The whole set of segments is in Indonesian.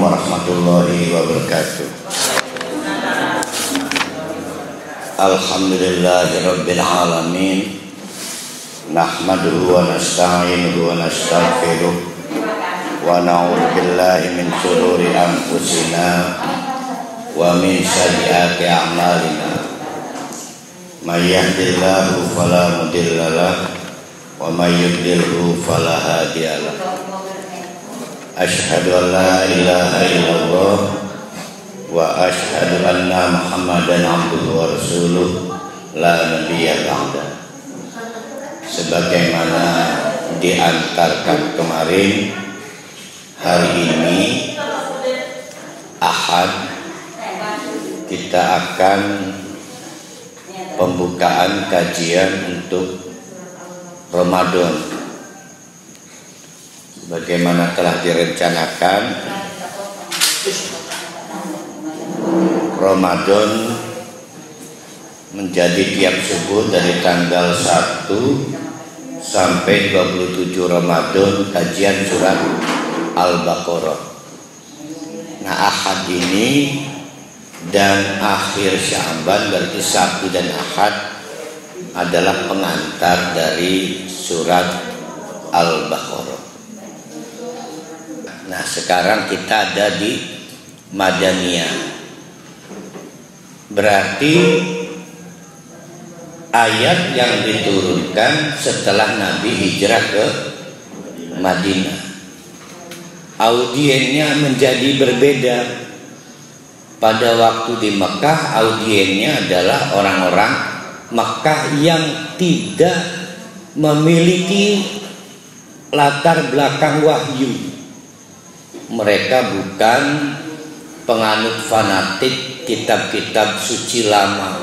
warahmatullahi wabarakatuh. Alhamdulillahirabbil alamin. Nahmaduhu wa nasta'inuhu wa nastaghfiruh wa na'udzu billahi min shururi anfusina wa min sayyiati a'malina. May yahdihillahu fala mudilla lahu wa may yudlilhu fala hadiya lahu. Asyhadu an la ilaha illallah wa asyhadu anna Muhammadan abduhu wa rasuluh la nabiyya ba'da. Sebagaimana diantarkan kemarin, hari ini Ahad kita akan pembukaan kajian untuk Ramadan. Bagaimana telah direncanakan, Ramadan menjadi tiap subuh dari tanggal 1 sampai 27 Ramadan kajian surat Al-Baqarah. Nah, Ahad ini dan akhir Sya'ban, berarti Sabtu dan Ahad adalah pengantar dari surat Al-Baqarah. Nah, sekarang kita ada di Madaniyah. Berarti ayat yang diturunkan setelah Nabi hijrah ke Madinah. Audiennya menjadi berbeda. Pada waktu di Mekah, audiennya adalah orang-orang Mekah yang tidak memiliki latar belakang wahyu. Mereka bukan penganut fanatik kitab-kitab suci lama,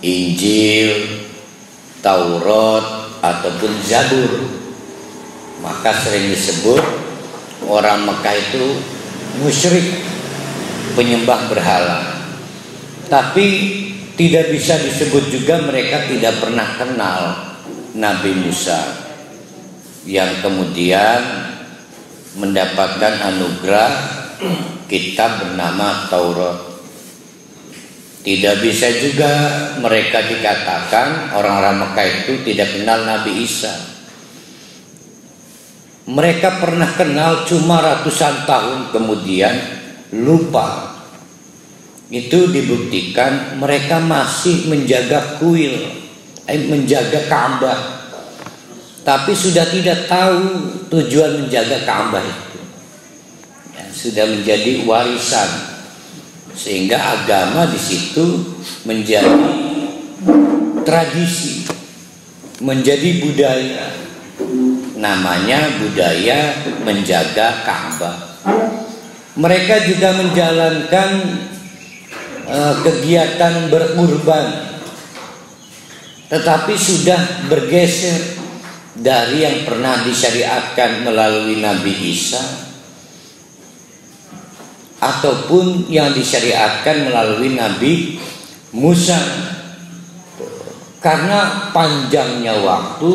Injil, Taurat, ataupun Zabur. Maka sering disebut orang Mekah itu musyrik, penyembah berhala. Tapi tidak bisa disebut juga mereka tidak pernah kenal Nabi Musa, yang kemudian mendapatkan anugerah kitab bernama Taurat. Tidak bisa juga mereka dikatakan orang-orang Mekah itu tidak kenal Nabi Isa. Mereka pernah kenal cuma ratusan tahun kemudian lupa. Itu dibuktikan mereka masih menjaga kuil, menjaga Ka'bah, tapi sudah tidak tahu tujuan menjaga Ka'bah itu. Ya, sudah menjadi warisan, sehingga agama di situ menjadi tradisi, menjadi budaya. Namanya budaya menjaga Ka'bah. Mereka juga menjalankan kegiatan berkurban, tetapi sudah bergeser dari yang pernah disyariatkan melalui Nabi Isa ataupun yang disyariatkan melalui Nabi Musa. Karena panjangnya waktu,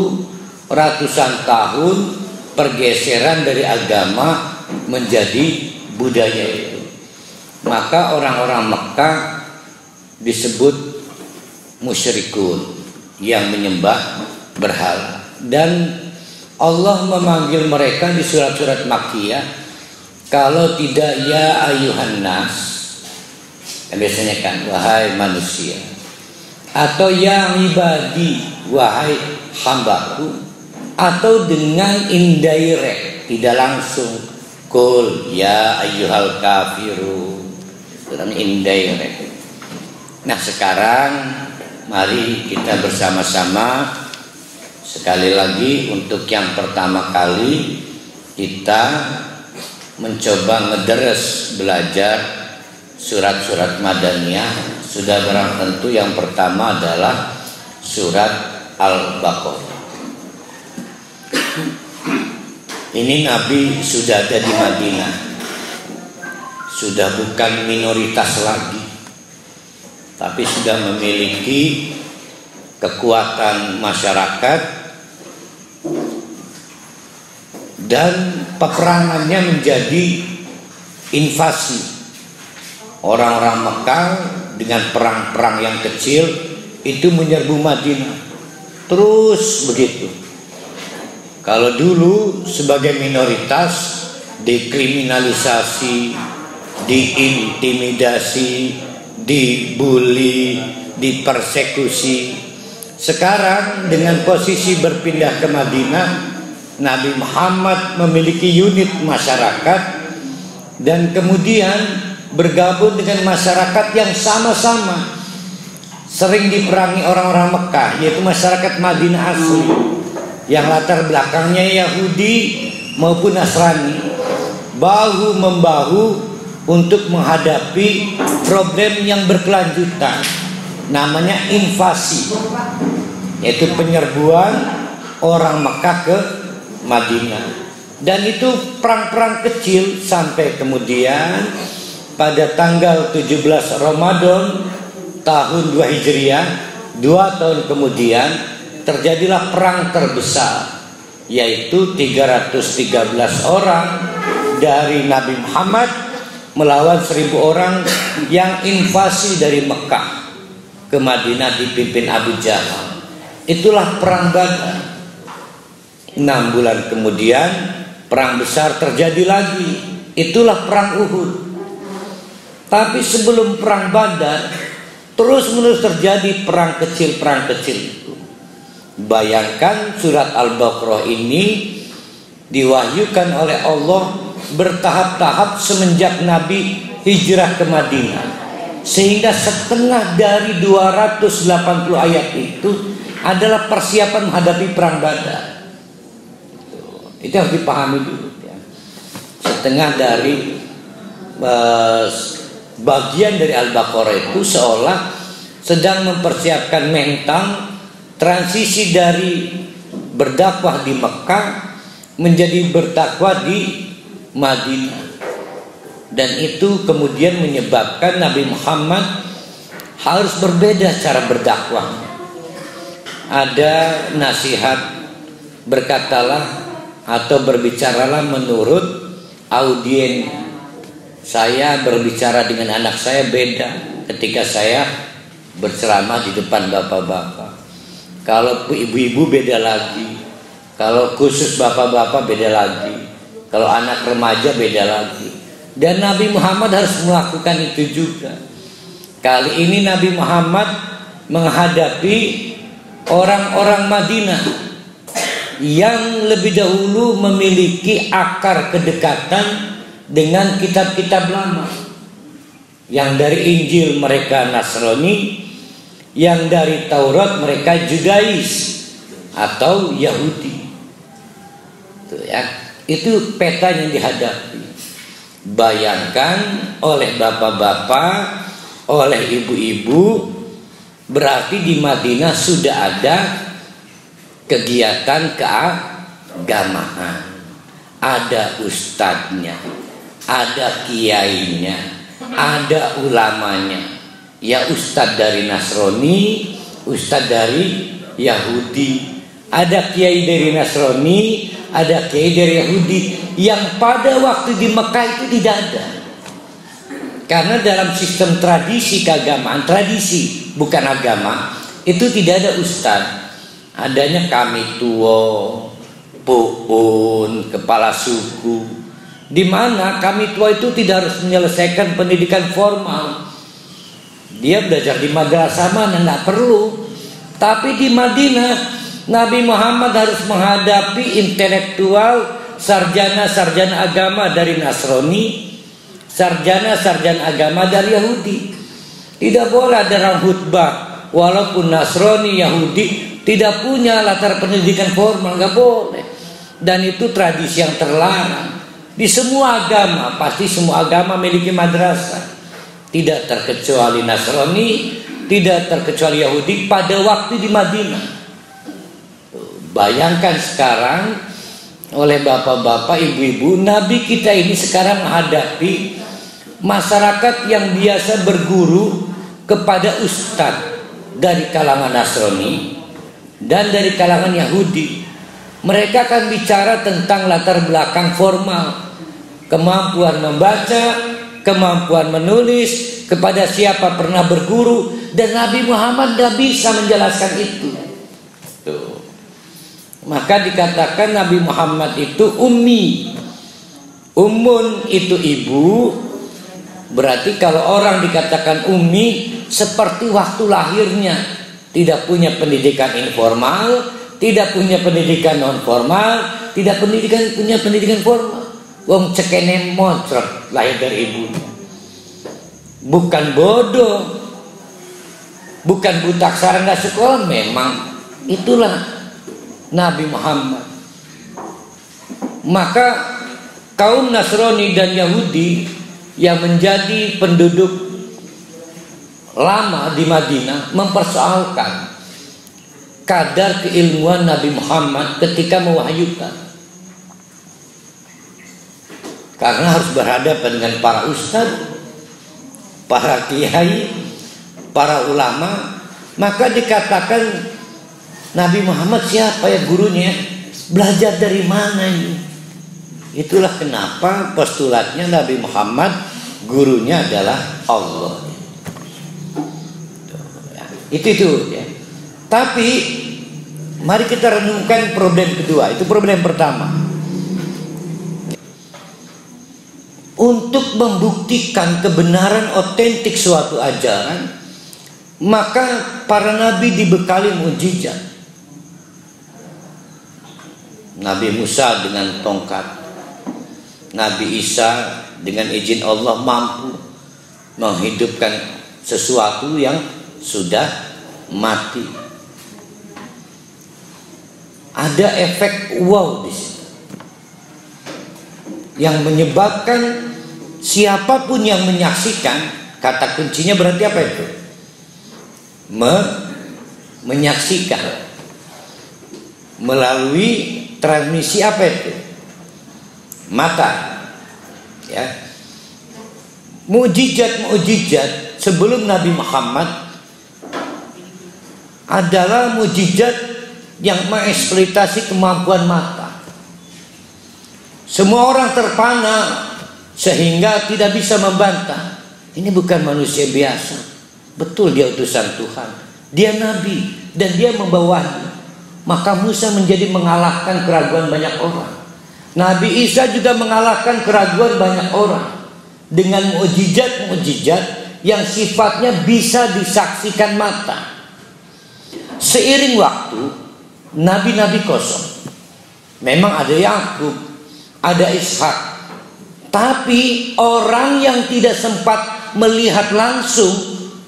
ratusan tahun pergeseran dari agama menjadi budaya itu, maka orang-orang Mekah disebut musyrikun, yang menyembah berhala. Dan Allah memanggil mereka di surat-surat Makkiyah, kalau tidak ya ayuhan nas, biasanya kan wahai manusia, atau ya ibadi, wahai hambaku, atau dengan indirect, tidak langsung, kul ya ayyuhal kafirun, dengan indirect. Nah, sekarang mari kita bersama-sama sekali lagi untuk yang pertama kali kita mencoba ngederes belajar surat-surat Madaniyah. Sudah barang tentu yang pertama adalah surat Al-Baqarah. Ini Nabi sudah ada di Madinah, sudah bukan minoritas lagi, tapi sudah memiliki kekuatan masyarakat dan peperangannya menjadi invasi. Orang-orang Mekah dengan perang-perang yang kecil itu menyerbu Madinah terus begitu. Kalau dulu sebagai minoritas dikriminalisasi, diintimidasi, dibully, dipersekusi. Sekarang dengan posisi berpindah ke Madinah, Nabi Muhammad memiliki unit masyarakat dan kemudian bergabung dengan masyarakat yang sama-sama sering diperangi orang-orang Mekah, yaitu masyarakat Madinah asli yang latar belakangnya Yahudi maupun Nasrani, bahu-membahu untuk menghadapi problem yang berkelanjutan, namanya invasi, yaitu penyerbuan orang Mekah ke Madinah. Dan itu perang-perang kecil sampai kemudian pada tanggal 17 Ramadan tahun 2 Hijriah, 2 tahun kemudian terjadilah perang terbesar, yaitu 313 orang dari Nabi Muhammad melawan 1000 orang yang invasi dari Mekah ke Madinah dipimpin Abu Jahal. Itulah perang Badar. 6 bulan kemudian perang besar terjadi lagi, itulah perang Uhud. Tapi sebelum perang Badar terus-menerus terjadi perang kecil itu. Bayangkan surat Al-Baqarah ini diwahyukan oleh Allah bertahap-tahap semenjak Nabi hijrah ke Madinah, sehingga setengah dari 280 ayat itu adalah persiapan menghadapi perang Badar. Itu harus dipahami dulu ya. Setengah dari bagian dari Al-Baqarah itu seolah sedang mempersiapkan mental transisi dari berdakwah di Mekah menjadi berdakwah di Madinah. Dan itu kemudian menyebabkan Nabi Muhammad harus berbeda cara berdakwahnya. Ada nasihat, berkatalah atau berbicaralah menurut audiennya. Saya berbicara dengan anak saya beda ketika saya berceramah di depan bapak-bapak. Kalau ibu-ibu beda lagi. Kalau khusus bapak-bapak beda lagi. Kalau anak remaja beda lagi. Dan Nabi Muhammad harus melakukan itu juga. Kali ini Nabi Muhammad menghadapi orang-orang Madinah yang lebih dahulu memiliki akar kedekatan dengan kitab-kitab lama. Yang dari Injil mereka Nasrani, yang dari Taurat mereka Judais atau Yahudi. Itu peta yang dihadapi. Bayangkan oleh bapak-bapak, oleh ibu-ibu, berarti di Madinah sudah ada kegiatan keagamaan. Ada ustadznya, ada kiainya, ada ulamanya. Ya, ustadz dari Nasrani, ustadz dari Yahudi. Ada kiai dari Nasrani, ada kiai dari Yahudi. Yang pada waktu di Mekah itu tidak ada. Karena dalam sistem tradisi keagamaan, tradisi bukan agama, itu tidak ada ustadz. Adanya kami tua, puun, kepala suku, di mana kami tua itu tidak harus menyelesaikan pendidikan formal. Dia belajar di madrasah mana nggak perlu. Tapi di Madinah Nabi Muhammad harus menghadapi intelektual, sarjana-sarjana agama dari Nasrani, sarjana-sarjana agama dari Yahudi. Tidak boleh ada orang khutbah walaupun Nasrani, Yahudi tidak punya latar pendidikan formal, nggak boleh. Dan itu tradisi yang terlarang. Di semua agama, pasti semua agama memiliki madrasah. Tidak terkecuali Nasrani, tidak terkecuali Yahudi pada waktu di Madinah. Bayangkan sekarang oleh bapak-bapak, ibu-ibu, Nabi kita ini sekarang menghadapi masyarakat yang biasa berguru kepada ustadz dari kalangan Nasrani dan dari kalangan Yahudi. Mereka akan bicara tentang latar belakang formal, kemampuan membaca, kemampuan menulis, kepada siapa pernah berguru, dan Nabi Muhammad tidak bisa menjelaskan itu. Tuh. Maka dikatakan Nabi Muhammad itu ummi. Ummun itu ibu. Berarti kalau orang dikatakan ummi, seperti waktu lahirnya, tidak punya pendidikan informal, tidak punya pendidikan non formal, tidak punya pendidikan formal. Wong cekene mocrot lahir dari ibunya. Bukan bodoh, bukan buta aksara nggak sekolah, memang itulah Nabi Muhammad. Maka kaum Nasrani dan Yahudi yang menjadi penduduk lama di Madinah mempersoalkan kadar keilmuan Nabi Muhammad ketika mewahyukan, karena harus berhadapan dengan para ustadz, para kiai, para ulama. Maka dikatakan Nabi Muhammad siapa ya gurunya, belajar dari mana ini? Itulah kenapa postulatnya Nabi Muhammad gurunya adalah Allah. Itu ya. Tapi mari kita renungkan problem kedua. Itu problem pertama. Untuk membuktikan kebenaran otentik suatu ajaran, maka para nabi dibekali mukjizat. Nabi Musa dengan tongkat, Nabi Isa dengan izin Allah mampu menghidupkan sesuatu yang sudah mati. Ada efek wow di situ yang menyebabkan siapapun yang menyaksikan, kata kuncinya berarti apa itu? Menyaksikan melalui transmisi apa itu? Mata. Ya. Mukjizat sebelum Nabi Muhammad adalah mukjizat yang mengeksploitasi kemampuan mata. Semua orang terpana sehingga tidak bisa membantah. Ini bukan manusia biasa. Betul dia utusan Tuhan. Dia nabi dan dia membawa wahyu. Maka Musa menjadi mengalahkan keraguan banyak orang. Nabi Isa juga mengalahkan keraguan banyak orang dengan mukjizat yang sifatnya bisa disaksikan mata. Seiring waktu, nabi-nabi kosong. Memang ada Yakub, ada Ishak, tapi orang yang tidak sempat melihat langsung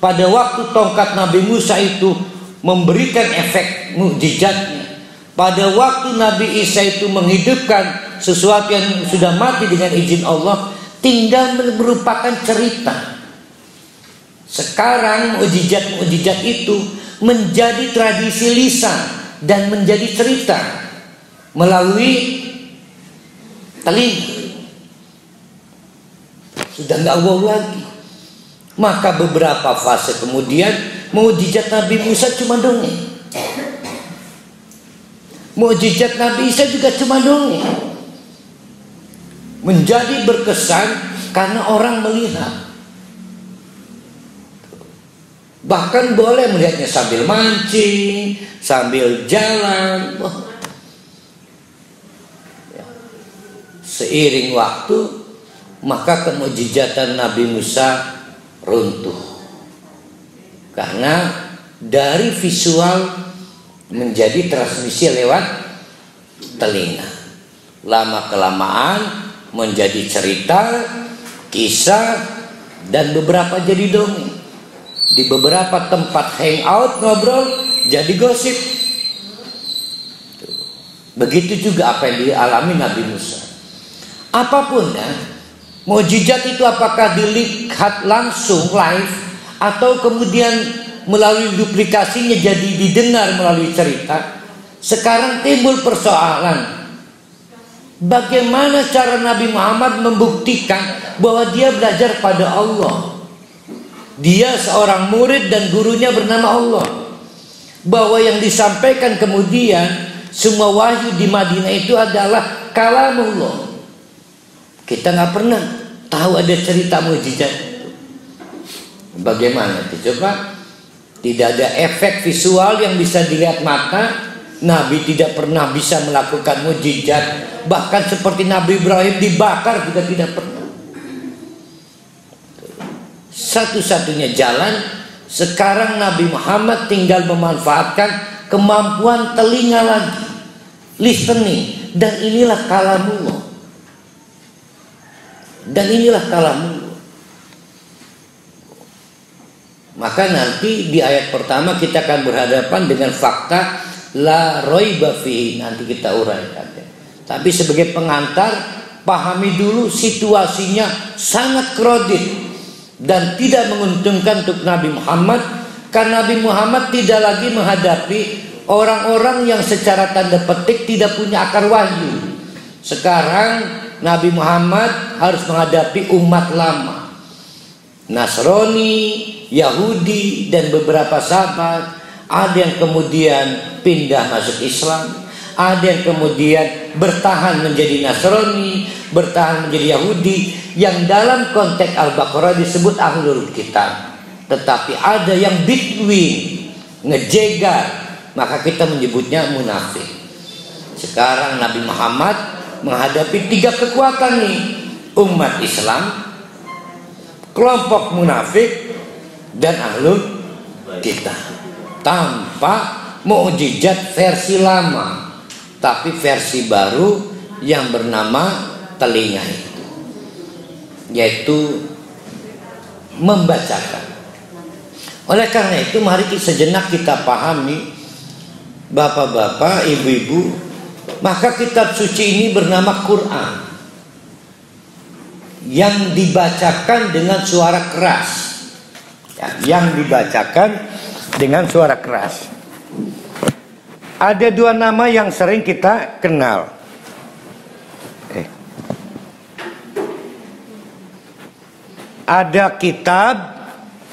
pada waktu tongkat Nabi Musa itu memberikan efek mukjizatnya, pada waktu Nabi Isa itu menghidupkan sesuatu yang sudah mati dengan izin Allah, tinggal merupakan cerita. Sekarang mukjizat itu menjadi tradisi lisan dan menjadi cerita melalui telinga. Sudah nggak wow lagi. Maka beberapa fase kemudian mukjizat Nabi Musa cuma dongeng, mukjizat Nabi Isa juga cuma dongeng. Menjadi berkesan karena orang melihat. Bahkan boleh melihatnya sambil mancing, sambil jalan. Seiring waktu, maka kemukjizatan Nabi Musa runtuh. Karena dari visual menjadi transmisi lewat telinga. Lama-kelamaan menjadi cerita, kisah, dan beberapa jadi dongeng. Di beberapa tempat hangout ngobrol jadi gosip. Begitu juga apa yang dialami Nabi Musa. Apapun ya, mukjizat itu apakah dilihat langsung live atau kemudian melalui duplikasinya jadi didengar melalui cerita. Sekarang timbul persoalan, bagaimana cara Nabi Muhammad membuktikan bahwa dia belajar pada Allah? Dia seorang murid dan gurunya bernama Allah. Bahwa yang disampaikan kemudian semua wahyu di Madinah itu adalah kalamullah. Kita nggak pernah tahu ada cerita mukjizat itu. Bagaimana itu coba? Tidak ada efek visual yang bisa dilihat mata. Nabi tidak pernah bisa melakukan mukjizat. Bahkan seperti Nabi Ibrahim dibakar juga tidak pernah. Satu-satunya jalan sekarang Nabi Muhammad tinggal memanfaatkan kemampuan telinga lagi, listening, dan inilah kalamullah. Dan inilah kalamullah. Maka nanti di ayat pertama kita akan berhadapan dengan fakta la raiba fihi, nanti kita uraikan. Tapi sebagai pengantar, pahami dulu situasinya sangat kredit dan tidak menguntungkan untuk Nabi Muhammad, karena Nabi Muhammad tidak lagi menghadapi orang-orang yang secara tanda petik tidak punya akar wahyu. Sekarang Nabi Muhammad harus menghadapi umat lama, Nasrani, Yahudi, dan beberapa sahabat. Ada yang kemudian pindah masuk Islam, ada yang kemudian bertahan menjadi Nasrani, bertahan menjadi Yahudi, yang dalam konteks Al-Baqarah disebut ahlul kitab. Tetapi ada yang between, ngejegar, maka kita menyebutnya munafik. Sekarang Nabi Muhammad menghadapi 3 kekuatan nih: umat Islam, kelompok munafik, dan ahlul kitab. Tanpa mukjizat versi lama, tapi versi baru yang bernama telinga itu, yaitu membacakan. Oleh karena itu mari sejenak kita pahami, bapak-bapak, ibu-ibu, maka kitab suci ini bernama Quran, yang dibacakan dengan suara keras, yang dibacakan dengan suara keras. Ada 2 nama yang sering kita kenal. Ada kitab,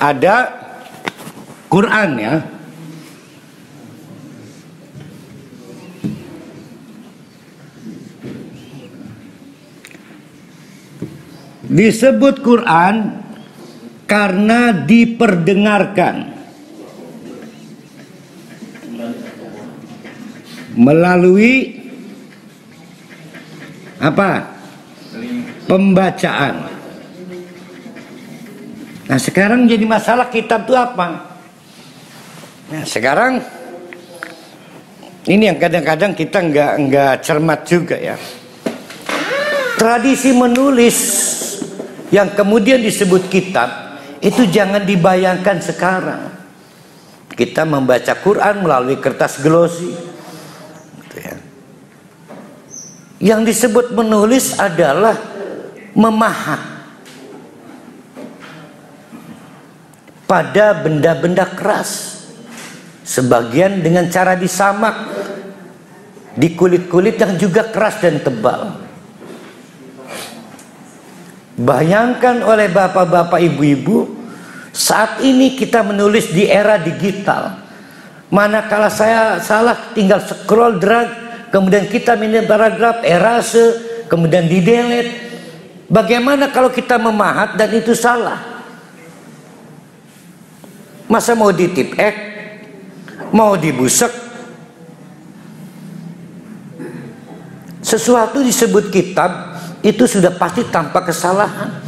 ada Quran ya. Disebut Quran karena diperdengarkan melalui apa? Pembacaan. Nah, sekarang jadi masalah kitab itu apa? Nah, sekarang ini yang kadang-kadang kita nggak cermat juga ya. Tradisi menulis yang kemudian disebut kitab itu jangan dibayangkan sekarang. Kita membaca Quran melalui kertas glossy. Yang disebut menulis adalah memahat pada benda-benda keras, sebagian dengan cara disamak di kulit-kulit yang juga keras dan tebal. Bayangkan oleh bapak-bapak, ibu-ibu, saat ini kita menulis di era digital. Manakala saya salah tinggal scroll drag, kemudian kita minta paragraf, erase, kemudian di delete. Bagaimana kalau kita memahat dan itu salah? Masa mau ditip mau dibusek? Sesuatu disebut kitab itu sudah pasti tanpa kesalahan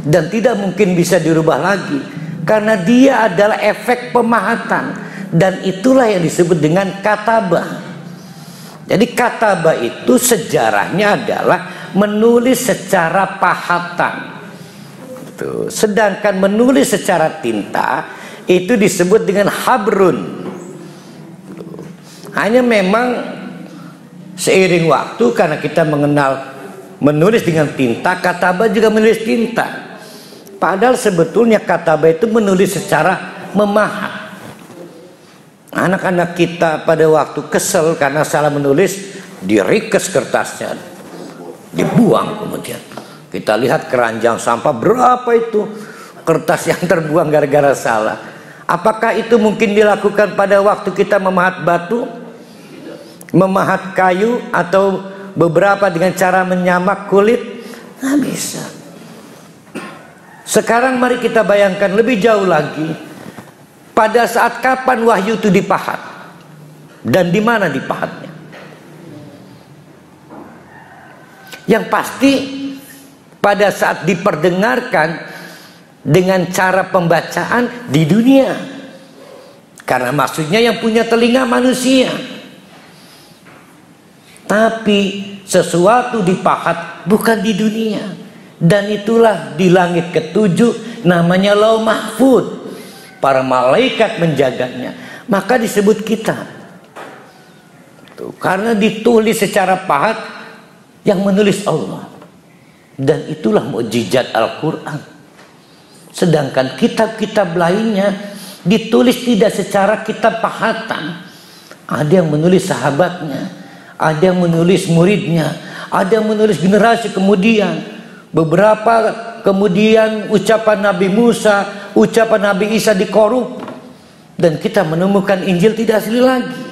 dan tidak mungkin bisa dirubah lagi, karena dia adalah efek pemahatan, dan itulah yang disebut dengan katabah. Jadi katabah itu sejarahnya adalah menulis secara pahatan. Sedangkan menulis secara tinta itu disebut dengan habrun. Hanya memang seiring waktu, karena kita mengenal menulis dengan tinta, katabah juga menulis tinta. Padahal sebetulnya katabah itu menulis secara memahat. Anak-anak kita pada waktu kesel karena salah menulis, dirikes kertasnya, dibuang. Kemudian kita lihat keranjang sampah, berapa itu kertas yang terbuang gara-gara salah. Apakah itu mungkin dilakukan pada waktu kita memahat batu? memahat kayu atau beberapa dengan cara menyamak kulit, nggak bisa. Sekarang mari kita bayangkan lebih jauh lagi, pada saat kapan wahyu itu dipahat dan di mana dipahatnya. Yang pasti pada saat diperdengarkan dengan cara pembacaan di dunia, karena maksudnya yang punya telinga manusia. Tapi sesuatu dipahat bukan di dunia, dan itulah di langit ketujuh, namanya Lauh Mahfud. Para malaikat menjaganya, maka disebut kitab. Tuh, karena ditulis secara pahat yang menulis Allah, dan itulah mukjizat Al-Quran. Sedangkan kitab-kitab lainnya ditulis tidak secara kitab pahatan. Ada yang menulis sahabatnya, ada yang menulis muridnya, ada yang menulis generasi kemudian. Beberapa kemudian ucapan Nabi Musa, ucapan Nabi Isa dikorup, dan kita menemukan Injil tidak asli lagi.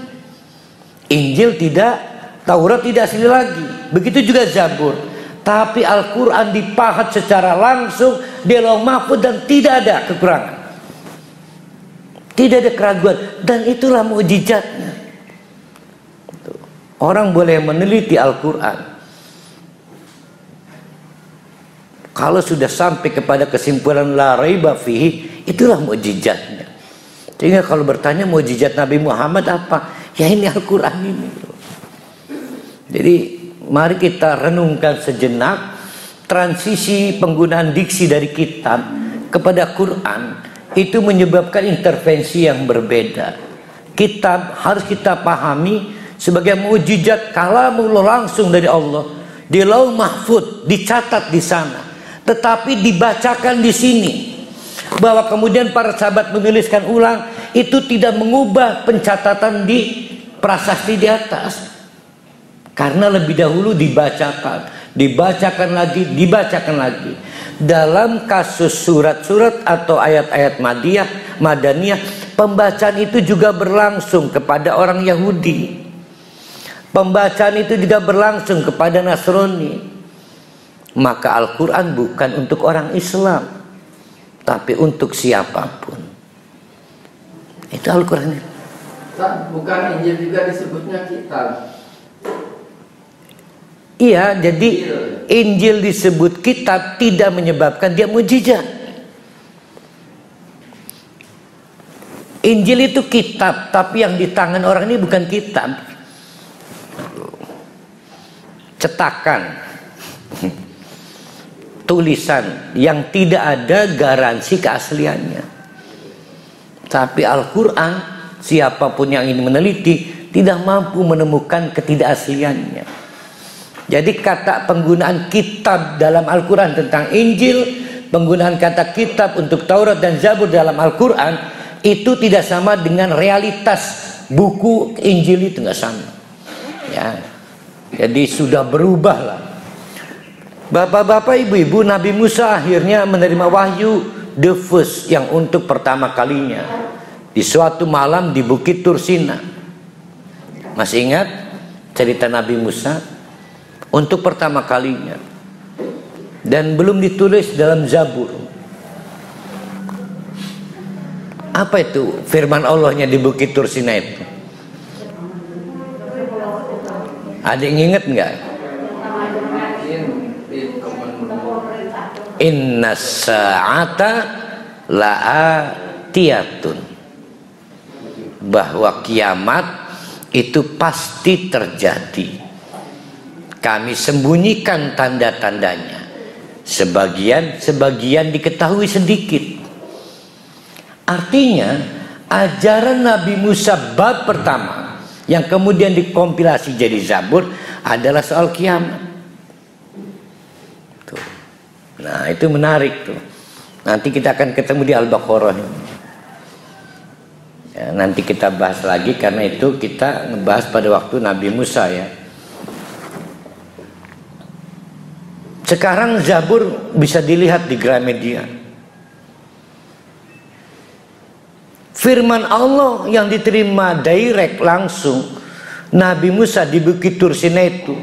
Injil tidak, Taurat tidak asli lagi. Begitu juga Zabur. Tapi Al-Quran dipahat secara langsung di Lauh Mahfud dan tidak ada kekurangan, tidak ada keraguan, dan itulah mukjizatnya. Orang boleh meneliti Al-Quran. Kalau sudah sampai kepada kesimpulan la raiba fihi, itulah mukjizatnya. Sehingga kalau bertanya mukjizat Nabi Muhammad apa? Ya ini Al-Quran ini. Jadi mari kita renungkan sejenak transisi penggunaan diksi dari kitab kepada Quran. Itu menyebabkan intervensi yang berbeda. Kitab harus kita pahami sebagai mukjizat kalamullah langsung dari Allah di Lauh Mahfud, dicatat di sana, tetapi dibacakan di sini. Bahwa kemudian para sahabat menuliskan ulang, itu tidak mengubah pencatatan di prasasti di atas, karena lebih dahulu dibacakan lagi. Dalam kasus surat-surat atau ayat-ayat Madaniyah, pembacaan itu juga berlangsung kepada orang Yahudi. Pembacaan itu juga berlangsung kepada Nasrani. Maka Al-Quran bukan untuk orang Islam, tapi untuk siapapun. Itu Al-Quran. Bukan Injil juga disebutnya kitab. Iya, jadi Injil disebut kitab tidak menyebabkan dia mukjizat. Injil itu kitab, tapi yang di tangan orang ini bukan kitab, cetakan, tulisan yang tidak ada garansi keasliannya. Tapi Al-Quran, siapapun yang ingin meneliti tidak mampu menemukan ketidakasliannya. Jadi kata penggunaan kitab dalam Al-Quran tentang Injil, penggunaan kata kitab untuk Taurat dan Zabur dalam Al-Quran, itu tidak sama dengan realitas buku Injil, itu nggak sama. Ya, jadi sudah berubah lah. Bapak-bapak, ibu-ibu, Nabi Musa akhirnya menerima wahyu the first, yang untuk pertama kalinya di suatu malam di Bukit Tursina. Masih ingat cerita Nabi Musa? Untuk pertama kalinya, dan belum ditulis dalam Zabur. Apa itu firman Allahnya di Bukit Tursina itu? Ada yang ingat nggak? Inna sa'ata la'atiyatun, bahwa kiamat itu pasti terjadi. Kami sembunyikan tanda-tandanya, sebagian diketahui sedikit. Artinya ajaran Nabi Musa bab pertama yang kemudian dikompilasi jadi Zabur adalah soal kiamat. Tuh. Nah, itu menarik tuh. Nanti kita akan ketemu di Al-Baqarah. Ya, nanti kita bahas lagi, karena itu kita ngebahas pada waktu Nabi Musa ya. Sekarang Zabur bisa dilihat di Gramedia. Firman Allah yang diterima direct langsung Nabi Musa di Bukit Tur Sinai itu,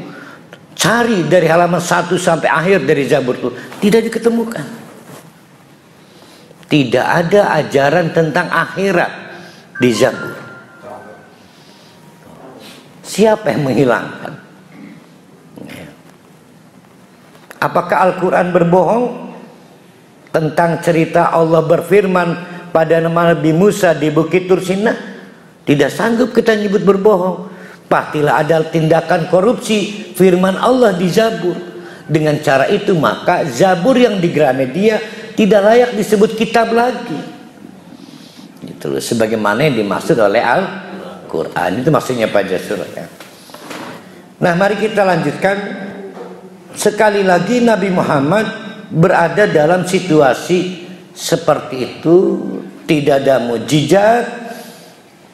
cari dari halaman 1 sampai akhir dari Zabur itu, tidak diketemukan. Tidak ada ajaran tentang akhirat di Zabur. Siapa yang menghilangkan? Apakah Al-Quran berbohong tentang cerita Allah berfirman pada Nabi Musa di Bukit Tur Sinai? Tidak sanggup kita nyebut berbohong. Pastilah ada tindakan korupsi firman Allah di Zabur. Dengan cara itu maka Zabur yang di Gramedia tidak layak disebut kitab lagi. Itu sebagaimana yang dimaksud oleh Al-Quran. Itu maksudnya Pak Jasur ya. Nah, mari kita lanjutkan. Sekali lagi Nabi Muhammad berada dalam situasi seperti itu, tidak ada mukjizat,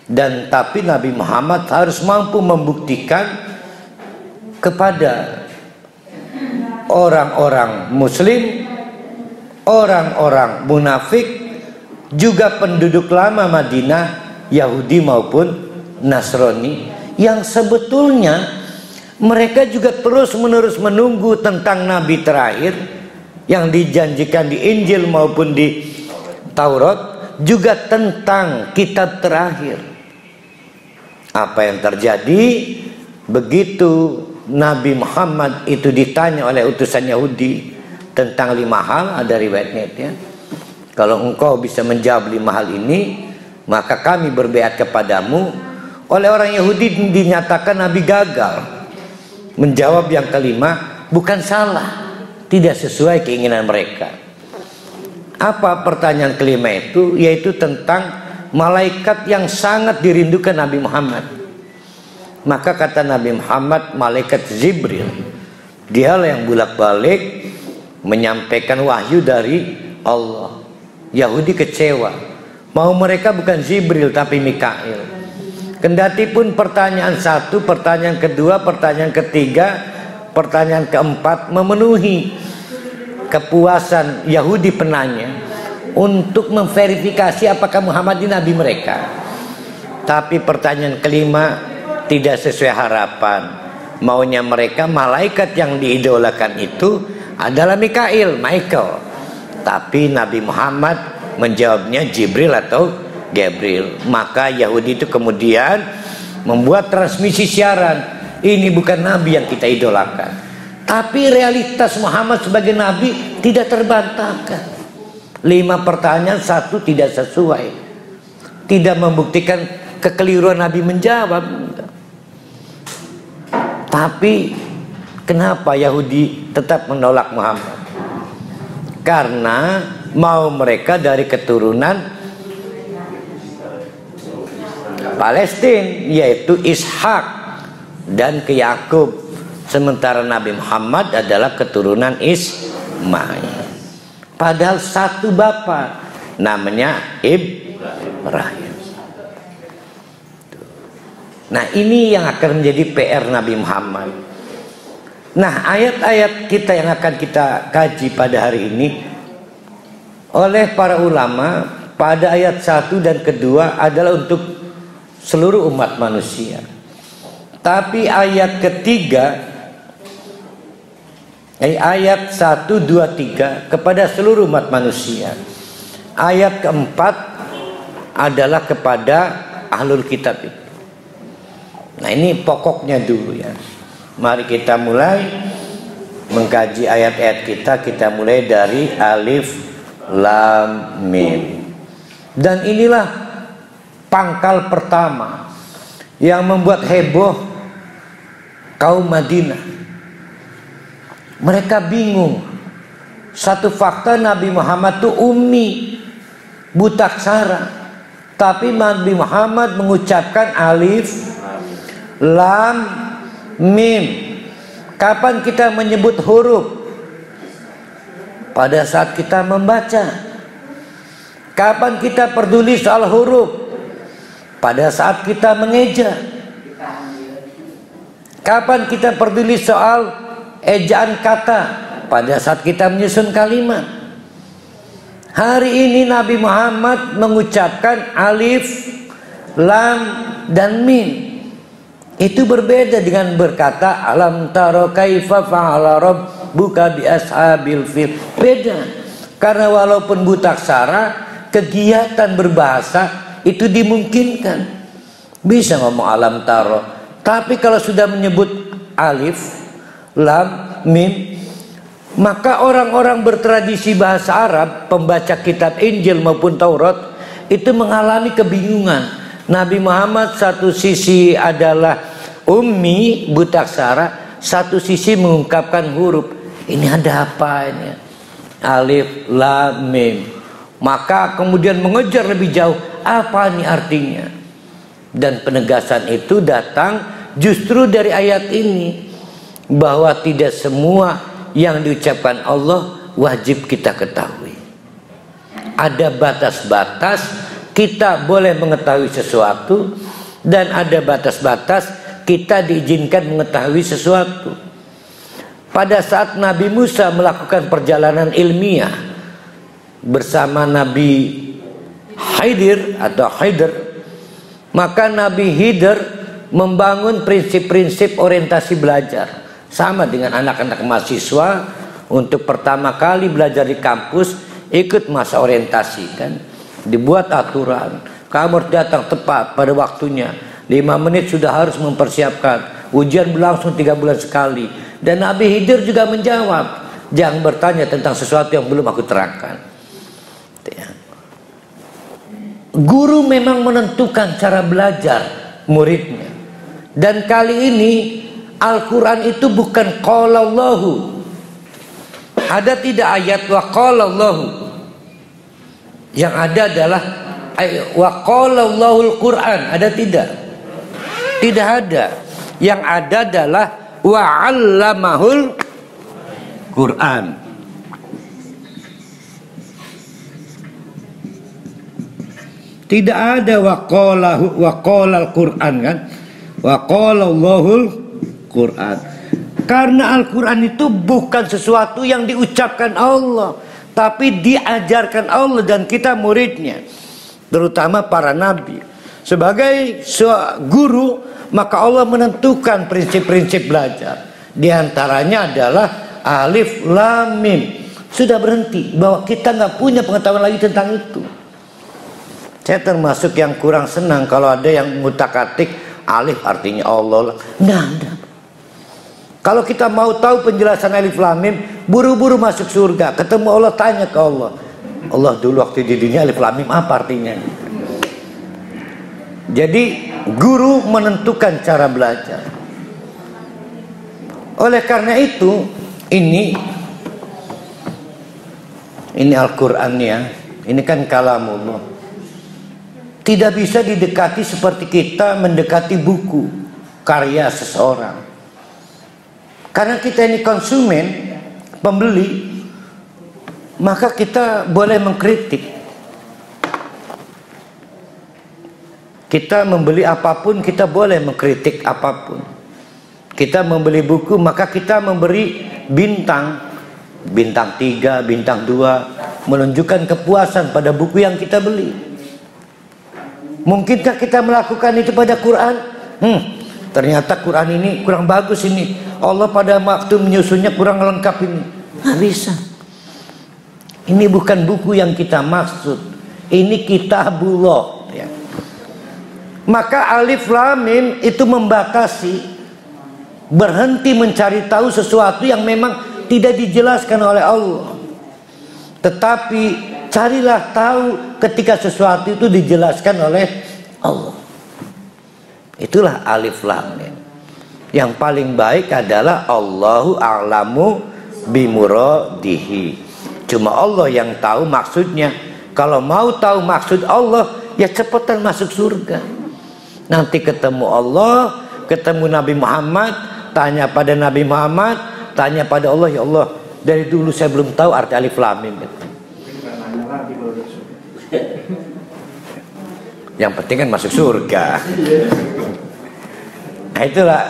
dan tapi Nabi Muhammad harus mampu membuktikan kepada orang-orang muslim, orang-orang munafik, juga penduduk lama Madinah, Yahudi maupun Nasrani, yang sebetulnya mereka juga terus-menerus menunggu tentang Nabi terakhir yang dijanjikan di Injil maupun di Taurat, juga tentang kitab terakhir. Apa yang terjadi begitu Nabi Muhammad itu ditanya oleh utusan Yahudi tentang 5 hal, ada riwayatnya ya. Kalau engkau bisa menjawab 5 hal ini, maka kami berbeat kepadamu. Oleh orang Yahudi dinyatakan Nabi gagal. Menjawab yang kelima bukan salah, tidak sesuai keinginan mereka. Apa pertanyaan kelima itu? Yaitu tentang malaikat yang sangat dirindukan Nabi Muhammad. Maka kata Nabi Muhammad, malaikat Jibril, dialah yang bolak-balik menyampaikan wahyu dari Allah. Yahudi kecewa, mau mereka bukan Jibril tapi Mikail. Kendati pun pertanyaan 1, pertanyaan kedua, pertanyaan ketiga, pertanyaan keempat memenuhi kepuasan Yahudi penanya untuk memverifikasi apakah Muhammad ini nabi mereka. Tapi pertanyaan kelima tidak sesuai harapan. Maunya mereka malaikat yang diidolakan itu adalah Michael. Tapi Nabi Muhammad menjawabnya Jibril atau Gabriel. Maka Yahudi itu kemudian membuat transmisi siaran, ini bukan nabi yang kita idolakan. Tapi realitas Muhammad sebagai nabi tidak terbantahkan. 5 pertanyaan 1 tidak sesuai, tidak membuktikan kekeliruan Nabi menjawab. Tapi kenapa Yahudi tetap menolak Muhammad? Karena mau mereka dari keturunan Palestina, yaitu Ishak dan ke Yakub. Sementara Nabi Muhammad adalah keturunan Ismail. Padahal satu bapa, namanya Ibrahim. Nah, ini yang akan menjadi PR Nabi Muhammad. Nah, ayat-ayat kita yang akan kita kaji pada hari ini oleh para ulama pada ayat 1 dan kedua adalah untuk seluruh umat manusia. Tapi ayat ketiga, ayat 1, 2, 3 kepada seluruh umat manusia. Ayat keempat adalah kepada ahlul kitab. Nah, ini pokoknya dulu ya. Mari kita mulai mengkaji ayat-ayat kita. Kita mulai dari Alif Lam Mim. Dan inilah pangkal pertama yang membuat heboh kaum Madinah. Mereka bingung. Satu fakta, Nabi Muhammad itu ummi, buta aksara. Tapi Nabi Muhammad mengucapkan alif, lam, mim. Kapan kita menyebut huruf? Pada saat kita membaca. Kapan kita peduli soal huruf? Pada saat kita mengeja. Kapan kita peduli soal ejaan kata? Pada saat kita menyusun kalimat. Hari ini Nabi Muhammad mengucapkan alif, lam, dan mim. Itu berbeda dengan berkata alam taro kaifa fa'ala rabbuka bi ashabil fil. Beda. Karena walaupun buta aksara, kegiatan berbahasa itu dimungkinkan. Bisa ngomong alam taro. Tapi kalau sudah menyebut alif, lam, mim, maka orang-orang bertradisi bahasa Arab, pembaca kitab Injil maupun Taurat, itu mengalami kebingungan. Nabi Muhammad satu sisi adalah ummi, buta aksara, satu sisi mengungkapkan huruf. Ini ada apa ini? Alif, lam, mim. Maka kemudian mengejar lebih jauh, apa ini artinya? Dan penegasan itu datang justru dari ayat ini, bahwa tidak semua yang diucapkan Allah wajib kita ketahui. Ada batas-batas kita boleh mengetahui sesuatu, dan ada batas-batas kita diizinkan mengetahui sesuatu. Pada saat Nabi Musa melakukan perjalanan ilmiah bersama Nabi Khidir atau Khidir, maka Nabi Khidir membangun prinsip-prinsip orientasi belajar. Sama dengan anak-anak mahasiswa untuk pertama kali belajar di kampus, ikut masa orientasi kan. Dibuat aturan, kamu harus datang tepat pada waktunya, 5 menit sudah harus mempersiapkan. Ujian berlangsung 3 bulan sekali. Dan Nabi Khidir juga menjawab, jangan bertanya tentang sesuatu yang belum aku terangkan. Guru memang menentukan cara belajar muridnya. Dan kali ini Al-Quran itu bukan qala Allahu. Ada tidak ayat wa qala Allahu? Yang ada adalah wa qala Allahul Quran. Ada tidak? Tidak ada. Yang ada adalah wa 'allamahul Quran. Tidak ada wa qala al-Quran kan? Wa qala Allahul Quran. Karena Al-Quran itu bukan sesuatu yang diucapkan Allah, tapi diajarkan Allah dan kita muridnya, terutama para nabi. Sebagai guru, maka Allah menentukan prinsip-prinsip belajar. Di antaranya adalah alif, lam, mim. Sudah berhenti, bahwa kita nggak punya pengetahuan lagi tentang itu. Saya termasuk yang kurang senang kalau ada yang ngutak-atik alif artinya Allah. Nggak ada. Kalau kita mau tahu penjelasan alif lam mim, buru-buru masuk surga, ketemu Allah, tanya ke Allah. Allah dulu waktu di dunia alif lam mim apa artinya? Jadi guru menentukan cara belajar. Oleh karena itu, ini Al-Quran ya, ini kan kalamullah. Tidak bisa didekati seperti kita mendekati buku karya seseorang. Karena kita ini konsumen, pembeli, maka kita boleh mengkritik. Kita membeli apapun, kita boleh mengkritik apapun. Kita membeli buku, maka kita memberi bintang 3, bintang 2, menunjukkan kepuasan pada buku yang kita beli. Mungkinkah kita melakukan itu pada Quran? Ternyata Quran ini kurang bagus ini. Allah pada waktu menyusunnya kurang lengkap ini. Nggak bisa. Ini bukan buku yang kita maksud. Ini kitabullah. Ya. Maka alif lam mim itu membatasi, berhenti mencari tahu sesuatu yang memang tidak dijelaskan oleh Allah. Tetapi carilah tahu ketika sesuatu itu dijelaskan oleh Allah. Itulah alif lam mim. Yang paling baik adalah Allahu a'lamu bimuradihi. Cuma Allah yang tahu maksudnya. Kalau mau tahu maksud Allah, ya cepetan masuk surga. Nanti ketemu Allah, ketemu Nabi Muhammad, tanya pada Nabi Muhammad, tanya pada Allah, ya Allah, dari dulu saya belum tahu arti alif lam mim. Yang penting kan masuk surga. Nah, itulah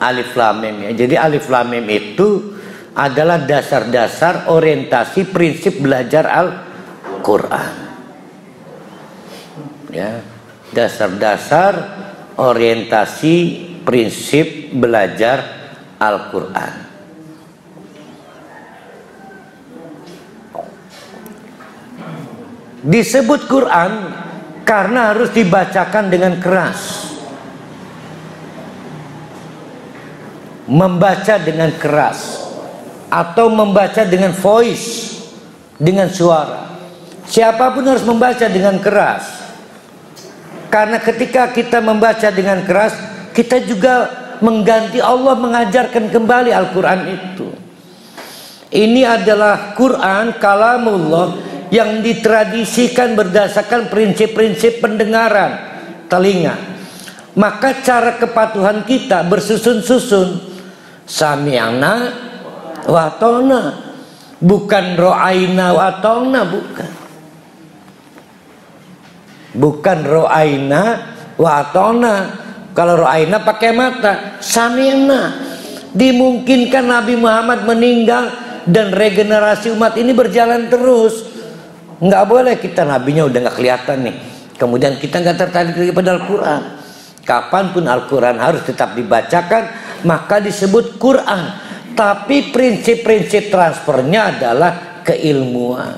alif lam mim ya. Jadi alif lam mim itu adalah dasar-dasar orientasi prinsip belajar Al-Quran. Ya, dasar-dasar orientasi prinsip belajar Al-Quran. Disebut Quran karena harus dibacakan dengan keras. Membaca dengan keras atau membaca dengan voice, dengan suara. Siapapun harus membaca dengan keras. Karena ketika kita membaca dengan keras, kita juga mengganti Allah mengajarkan kembali Al-Quran itu. Ini adalah Quran kalamullah yang ditradisikan berdasarkan prinsip-prinsip pendengaran telinga. Maka cara kepatuhan kita bersusun-susun. Sami'na wa ata'na, bukan ro'aina wa ata'na, bukan. Bukan ro'aina wa ata'na. Kalau ro'aina pakai mata, sami'na. Dimungkinkan Nabi Muhammad meninggal dan regenerasi umat ini berjalan terus. Nggak boleh kita nabinya udah nggak kelihatan nih, kemudian kita nggak tertarik lagi pada Al-Quran. Kapanpun Al-Quran harus tetap dibacakan, maka disebut Quran. Tapi prinsip-prinsip transfernya adalah keilmuan,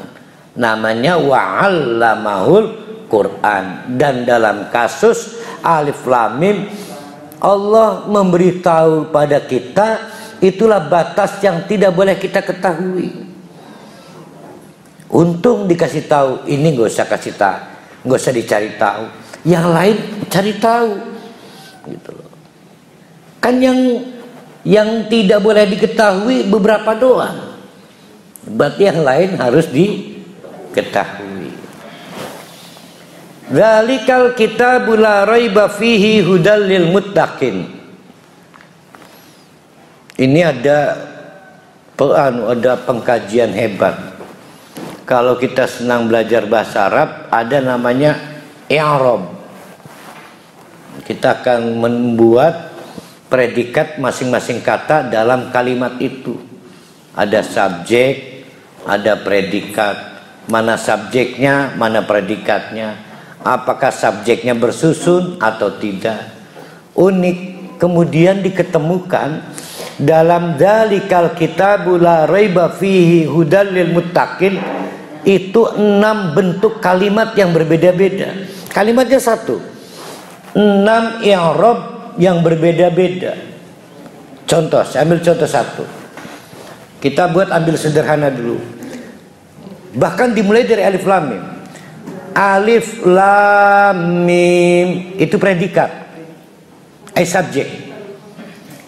namanya wa'allamahul Quran. Dan dalam kasus Alif Lam Mim, Allah memberitahu pada kita, itulah batas yang tidak boleh kita ketahui. Untung dikasih tahu, ini nggak usah kasih tahu, nggak usah dicari tahu. Yang lain cari tahu, gitu loh. Kan yang tidak boleh diketahui beberapa doang, berarti yang lain harus diketahui. Dzalikal kitabu la raiba fihi hudal lil muttaqin. Ini ada pengkajian hebat. Kalau kita senang belajar bahasa Arab, ada namanya i'rab. Kita akan membuat predikat masing-masing kata dalam kalimat itu. Ada subjek, ada predikat. Mana subjeknya, mana predikatnya. Apakah subjeknya bersusun atau tidak. Unik. Kemudian diketemukan dalam dzalikal kitabu la raiba fihi hudal lil muttaqin, itu 6 bentuk kalimat yang berbeda-beda. Kalimatnya satu, 6 i'rab yang berbeda-beda. Contoh, saya ambil contoh satu. Kita ambil sederhana dulu. Bahkan dimulai dari alif lam mim. Alif lam mim itu predikat, subjek.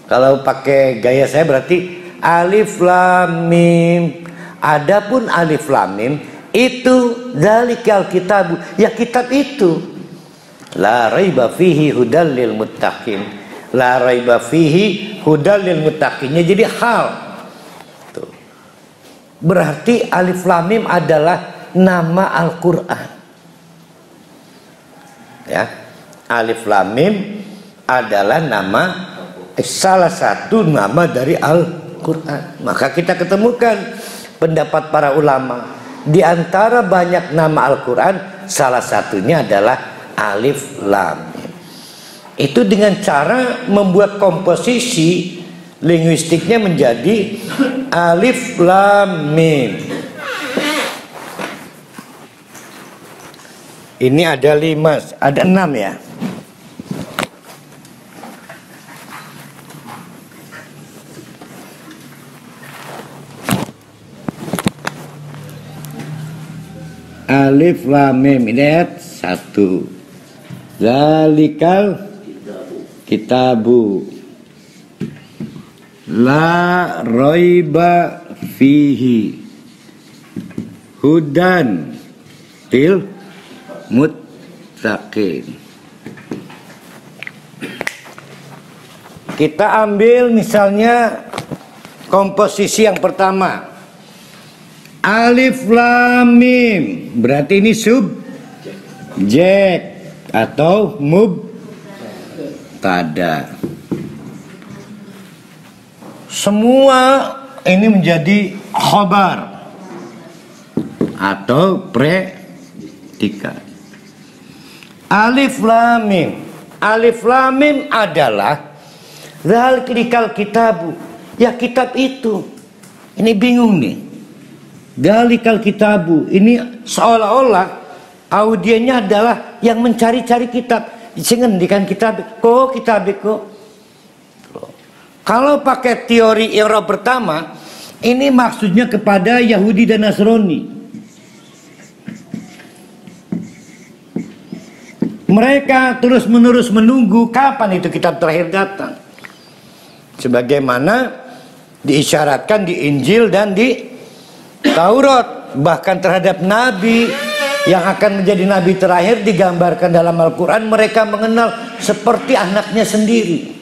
Kalau pakai gaya saya berarti alif lam mim. Adapun alif lam mim itu dzalikal kitab, ya kitab itu. La raiba fihi hudal lil muttaqin. La raiba fihi hudal lil muttaqin. Jadi hal. Tuh. Berarti alif lam mim adalah nama Al-Qur'an. Ya. Alif lam mim adalah salah satu nama dari Al-Qur'an. Maka kita ketemukan pendapat para ulama, di antara banyak nama Al-Quran, salah satunya adalah alif lam mim. Itu dengan cara membuat komposisi linguistiknya menjadi alif lam mim. Ini ada 5, ada 6 ya. Alif lam mim, ini ayat 1. Dzalikal kitabu la raiba fihi hudan til muttaqin. Kita ambil misalnya komposisi yang pertama. Alif lam mim, berarti ini subjek atau mubtada. Semua ini menjadi khobar atau predikat. Alif lam mim. Alif lam mim adalah Dzalikal kitabu, ya kitab itu. Ini bingung nih. Dzalikal kitabu, ini seolah-olah audiennya adalah yang mencari-cari kitab. Singendikan kitab, kok kitab kok. Kalau pakai teori Eropa pertama, ini maksudnya kepada Yahudi dan Nasrani. Mereka terus-menerus menunggu kapan itu kitab terakhir datang. Sebagaimana diisyaratkan di Injil dan di Taurat. Bahkan terhadap Nabi yang akan menjadi Nabi terakhir digambarkan dalam Al-Quran. Mereka mengenal seperti anaknya sendiri.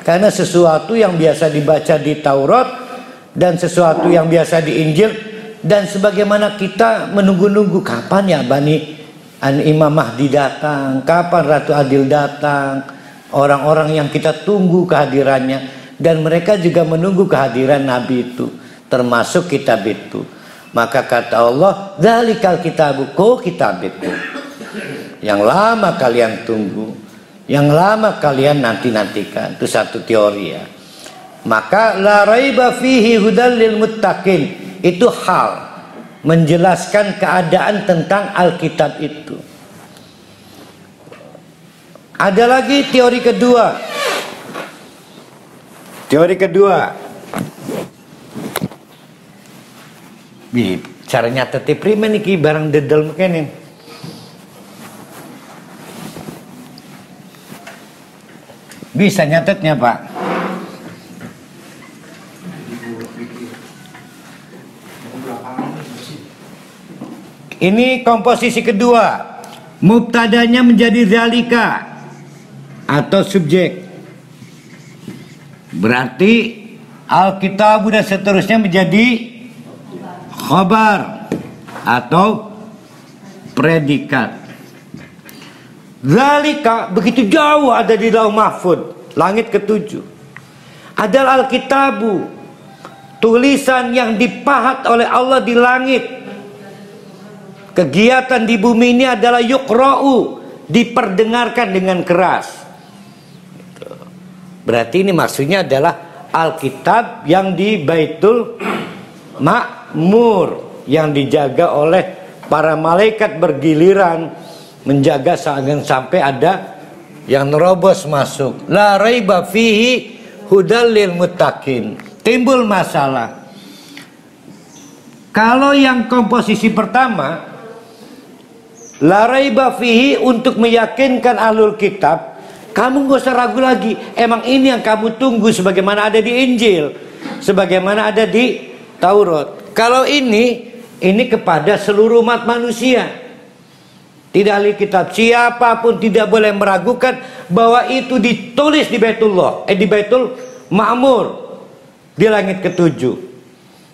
Karena sesuatu yang biasa dibaca di Taurat dan sesuatu yang biasa di Injil, dan sebagaimana kita menunggu-nunggu kapan ya Imam Mahdi datang, kapan Ratu Adil datang, orang-orang yang kita tunggu kehadirannya, dan mereka juga menunggu kehadiran Nabi itu, termasuk kitab itu. Maka kata Allah, dzalikal kitabu, kok kitab itu yang lama kalian tunggu, yang lama kalian nanti-nantikan. Itu satu teori ya. Maka la raiba fihi hudal lil muttaqin, itu hal menjelaskan keadaan tentang Alkitab itu. Ada lagi teori kedua. Teori kedua, cara nyatet primen iki barang dedel mekene. Bisa nyatetnya Pak? Ini komposisi kedua. Mubtadanya menjadi zalika atau subjek. Berarti Alkitab dan seterusnya menjadi khabar atau predikat. Zalika begitu jauh ada di Lauh Mahfud, langit ketujuh. Adalah Alkitabu, tulisan yang dipahat oleh Allah di langit. Kegiatan di bumi ini adalah yuqra'u, diperdengarkan dengan keras. Berarti ini maksudnya adalah Alkitab yang di Baitul Ma'mur, yang dijaga oleh para malaikat bergiliran menjaga sampai ada yang nerobos masuk. La raiba fihi hudal lil muttaqin. Timbul masalah. Kalau yang komposisi pertama, la raiba fihi, untuk meyakinkan ahlul kitab, kamu gak usah ragu lagi. Emang ini yang kamu tunggu, sebagaimana ada di Injil, sebagaimana ada di Taurat. Kalau ini kepada seluruh umat manusia. Tidak ahli kitab, siapapun tidak boleh meragukan bahwa itu ditulis di Baitullah, di Baitul Ma'mur, di langit ketujuh,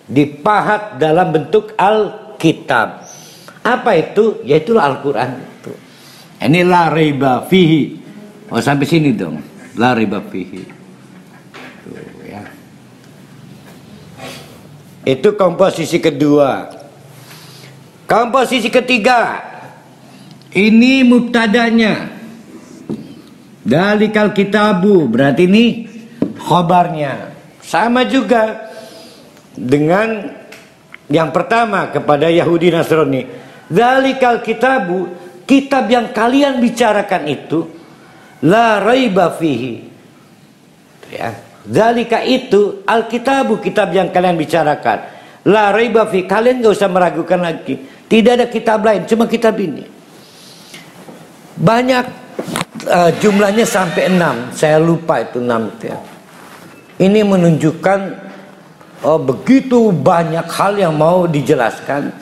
dipahat dalam bentuk Alkitab. Apa itu? Yaitu Al-Quran itu. Ini la raiba fihi. Oh, sampai sini dong. La raiba fihi. Tuh, ya. Itu komposisi kedua. Komposisi ketiga, ini mubtadanya. Dzalikal kitabu, berarti ini khobarnya. Sama juga dengan yang pertama kepada Yahudi Nasrani. Dzalikal kitabu, kitab yang kalian bicarakan itu, la raiba fihi. Ya, dzalika itu Alkitabu, kitab yang kalian bicarakan. La raiba fihi, kalian gak usah meragukan lagi. Tidak ada kitab lain, cuma kitab ini. Banyak jumlahnya sampai 6. Saya lupa itu 6 ya. Ini menunjukkan begitu banyak hal yang mau dijelaskan.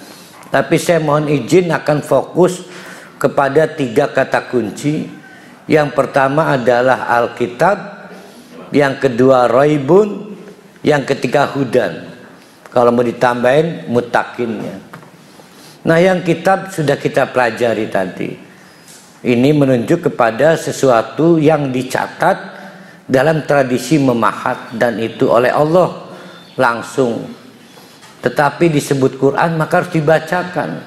Tapi saya mohon izin akan fokus kepada 3 kata kunci. Yang pertama adalah Alkitab, yang kedua raibun, yang ketiga hudan. Kalau mau ditambahin mutakinnya. Nah, yang kitab sudah kita pelajari tadi. Ini menunjuk kepada sesuatu yang dicatat dalam tradisi memahat, dan itu oleh Allah langsung. Tetapi disebut Quran maka harus dibacakan,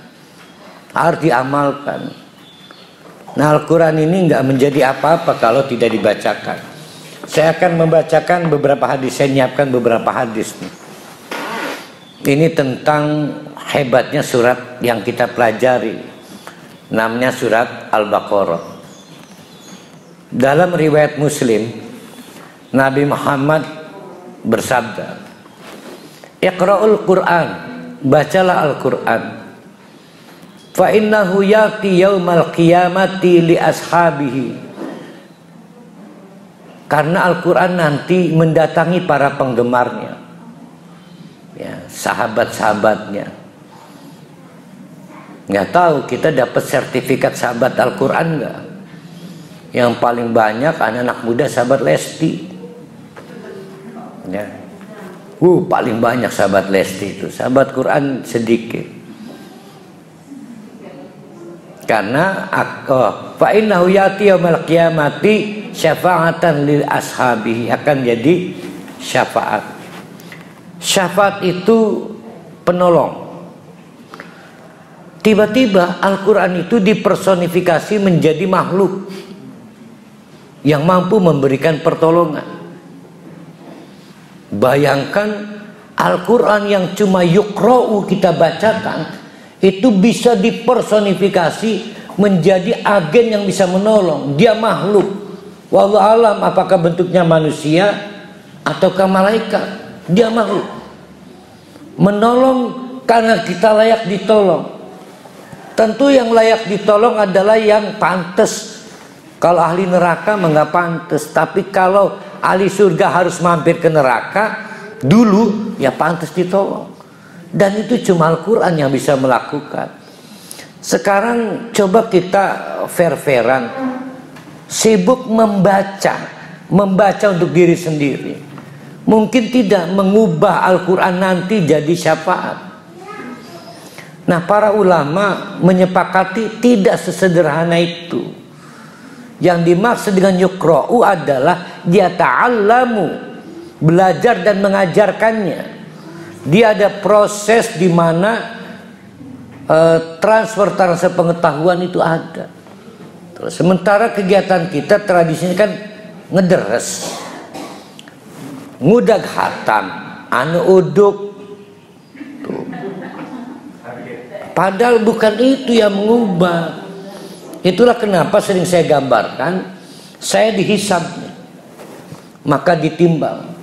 harus diamalkan. Nah, Al-Quran ini nggak menjadi apa-apa kalau tidak dibacakan. Saya akan membacakan beberapa hadis, saya nyiapkan beberapa hadis nih. Ini tentang hebatnya surat yang kita pelajari. Namanya surat Al-Baqarah. Dalam riwayat Muslim, Nabi Muhammad bersabda, Iqra'ul Qur'an, bacalah Al-Quran. Fa innahu yati yaumal qiyamati li ashabihi. Karena Al-Quran nanti mendatangi para penggemarnya, ya, sahabat-sahabatnya. Nggak tahu kita dapat sertifikat sahabat Al-Quran nggak? Yang paling banyak anak-anak muda sahabat Lesti, ya. Paling banyak sahabat Lesti itu, sahabat Quran sedikit. Karena fa innahu yati yaumil qiyamati syafa'atan lil ashabihi, akan jadi syafaat. Syafaat itu penolong. Tiba-tiba Al-Quran itu dipersonifikasi menjadi makhluk yang mampu memberikan pertolongan. Bayangkan Al-Quran yang cuma yukra'u kita bacakan, itu bisa dipersonifikasi menjadi agen yang bisa menolong. Dia makhluk. Wallahu alam apakah bentuknya manusia ataukah malaikat. Dia makhluk. Menolong karena kita layak ditolong. Tentu yang layak ditolong adalah yang pantas. Kalau ahli neraka nggak pantas. Tapi kalau ahli surga harus mampir ke neraka dulu, ya pantas ditolong. Dan itu cuma Al-Quran yang bisa melakukan. Sekarang coba kita fair-fairan, sibuk membaca untuk diri sendiri. Mungkin tidak mengubah Al-Quran nanti jadi syafaat. Nah, para ulama menyepakati tidak sesederhana itu. Yang dimaksud dengan yukra'u adalah dia ta'allamu, belajar dan mengajarkannya. Dia ada proses di mana transfer pengetahuan itu ada. Terus, sementara kegiatan kita tradisinya kan ngederes, ngudag hatam, anu uduk. Tuh. Padahal bukan itu yang mengubah. Itulah kenapa sering saya gambarkan, saya dihisab, maka ditimbang.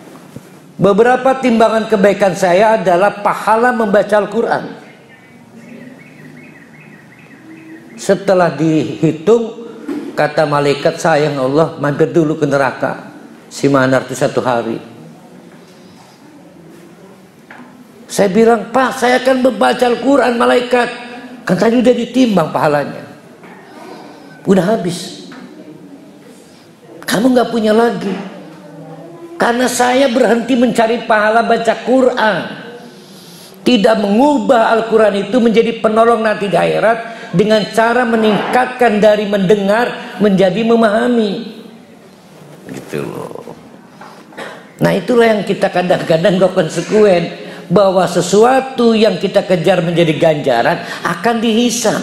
Beberapa timbangan kebaikan saya adalah pahala membaca Al-Quran. Setelah dihitung, kata malaikat, sayang Allah, mampir dulu ke neraka si Manar itu 1 hari. Saya bilang, Pak, saya akan membaca Al-Quran, malaikat. Kan tadi udah ditimbang pahalanya, udah habis. Kamu gak punya lagi. Karena saya berhenti mencari pahala baca Quran, tidak mengubah Al-Quran itu menjadi penolong nanti di akhirat dengan cara meningkatkan dari mendengar menjadi memahami. Gitu loh. Nah, itulah yang kita kadang-kadang gak konsekuen, bahwa sesuatu yang kita kejar menjadi ganjaran akan dihisab.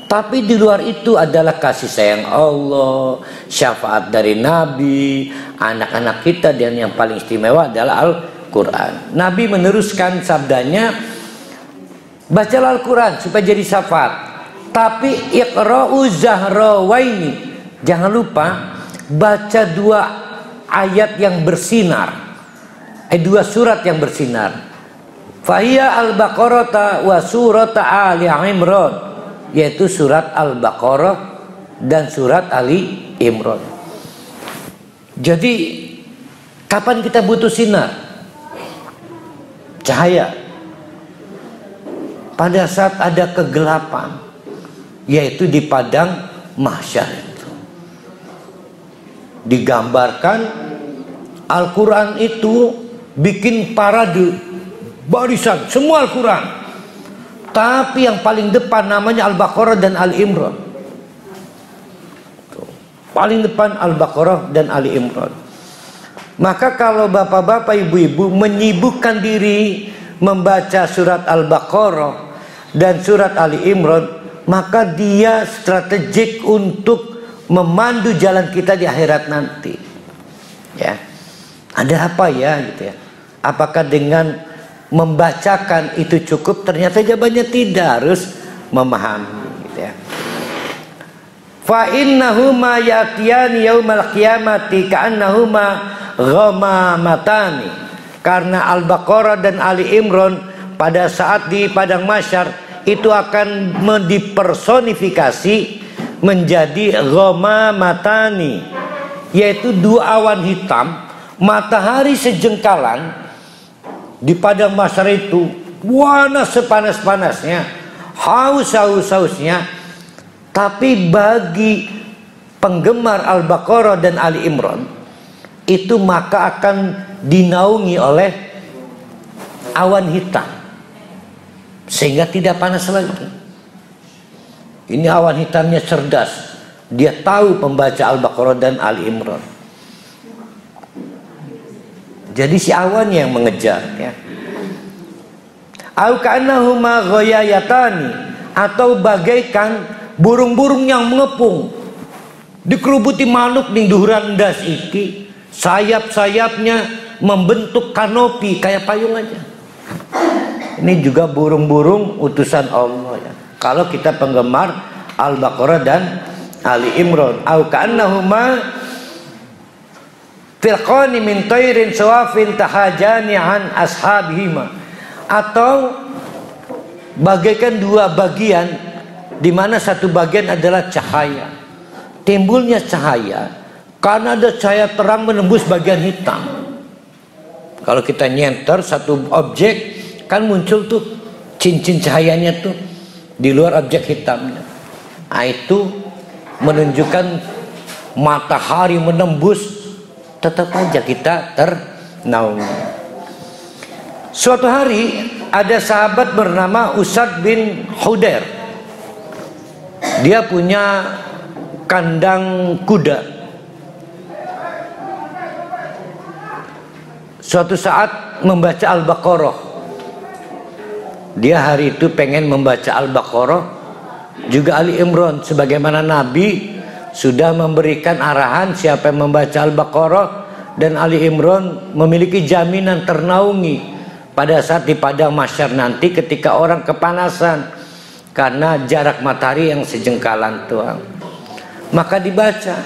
Tapi di luar itu adalah kasih sayang Allah, syafaat dari Nabi, anak-anak kita, dan yang paling istimewa adalah Al-Quran. Nabi meneruskan sabdanya, bacalah Al-Quran supaya jadi syafaat. Tapi iqra'u zahrawaini, jangan lupa baca 2 ayat yang bersinar, 2 surat yang bersinar. Fahiya al-Baqarah wa surat Ali Imran, yaitu surat Al-Baqarah dan surat Ali Imran. Jadi kapan kita butuh sinar, cahaya? Pada saat ada kegelapan, yaitu di padang mahsyar itu. digambarkan Al-Quran itu bikin parade barisan semua Al-Quran, tapi yang paling depan namanya Al-Baqarah dan Ali Imran. Paling depan Al-Baqarah dan Ali Imran. Maka kalau bapak-bapak ibu-ibu menyibukkan diri membaca surat Al-Baqarah dan surat Ali Imran, maka dia strategik untuk memandu jalan kita di akhirat nanti. Ya, ada apa ya gitu ya? Apakah dengan membacakan itu cukup? Ternyata jawabannya tidak, harus memahami gitu ya. Fa innahuma yatiyani yaumal qiyamati ka'annahuma ghamamatani. Karena Al-Baqarah dan Ali Imran pada saat di padang mahsyar itu akan dipersonifikasi menjadi ghamamatani, yaitu dua awan hitam, matahari sejengkalan di padang mahsyar itu, panas sepanas-panasnya, haus-hausnya. Tapi bagi penggemar Al-Baqarah dan Ali Imran itu maka akan dinaungi oleh awan hitam sehingga tidak panas lagi. Ini awan hitamnya cerdas, dia tahu pembaca Al-Baqarah dan Ali Imran. Jadi si awannya yang mengejar ya. Au ka'annahuma ghayayatani, atau bagaikan burung-burung yang mengepung dikerubuti manuk ning duhuran ndas iki, sayap-sayapnya membentuk kanopi kayak payung aja. Ini juga burung-burung utusan Allah ya. Kalau kita penggemar Al-Baqarah dan Ali Imran, au ka'annahuma firqani min tairin sawafin tahajani an ashabihima, atau bagaikan dua bagian di mana satu bagian adalah cahaya. Timbulnya cahaya karena ada cahaya terang menembus bagian hitam. Kalau kita nyenter satu objek, kan muncul tuh cincin cahayanya tuh di luar objek hitamnya. Nah, itu menunjukkan matahari menembus, tetap aja kita ternaungi. Suatu hari ada sahabat bernama Usaid bin Hudair. Dia punya kandang kuda. Suatu saat membaca Al-Baqarah. Dia hari itu pengen membaca Al-Baqarah juga Ali Imran, sebagaimana Nabi sudah memberikan arahan siapa yang membaca Al-Baqarah dan Ali Imran memiliki jaminan ternaungi pada saat di padang mahsyar nanti ketika orang kepanasan karena jarak matahari yang sejengkalan tuang. Maka dibaca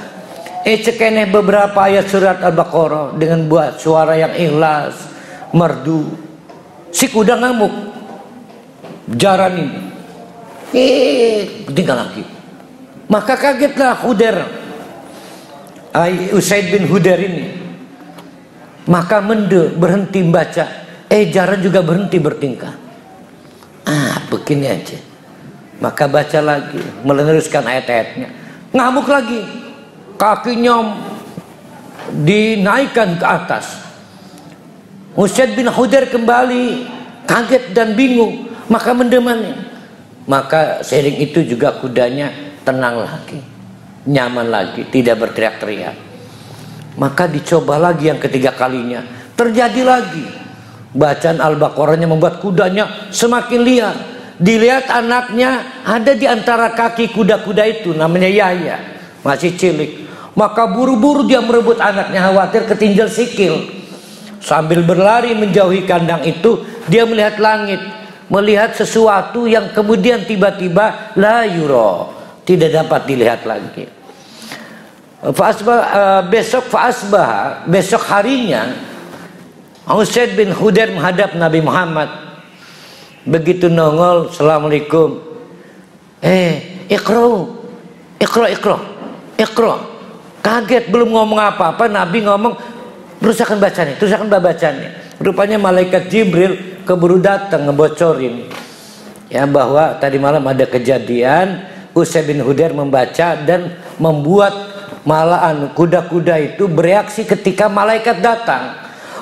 cekeneh beberapa ayat surat Al-Baqarah dengan buat suara yang ikhlas, merdu. Si kuda ngamuk, jaran ini tinggal lagi. Maka kagetlah Usaid bin Hudair ini. Maka berhenti membaca. Jaran juga berhenti bertingkah. Begini aja. Maka baca lagi, meneruskan ayat-ayatnya. Ngamuk lagi, kakinya dinaikkan ke atas. Usaid bin Hudair kembali kaget dan bingung, maka mendemani. Maka seiring itu juga kudanya tenang lagi, nyaman lagi, tidak berteriak-teriak. Maka dicoba lagi yang ketiga kalinya, terjadi lagi. Bacaan Al-Baqarahnya membuat kudanya semakin liar. Dilihat anaknya ada di antara kaki kuda-kuda itu, namanya Yahya, masih cilik. Maka buru-buru dia merebut anaknya, khawatir ketinjal sikil. Sambil berlari menjauhi kandang itu, dia melihat langit, melihat sesuatu yang kemudian tiba-tiba la yura, tidak dapat dilihat lagi. Besok harinya Usaid bin Hudair menghadap Nabi Muhammad. Begitu nongol, assalamualaikum. Iqra. Kaget, belum ngomong apa-apa, Nabi ngomong, teruskan bacanya. Rupanya malaikat Jibril keburu datang ngebocorin ya bahwa tadi malam ada kejadian Usaid bin Hudair membaca dan membuat malahan kuda-kuda itu bereaksi ketika malaikat datang.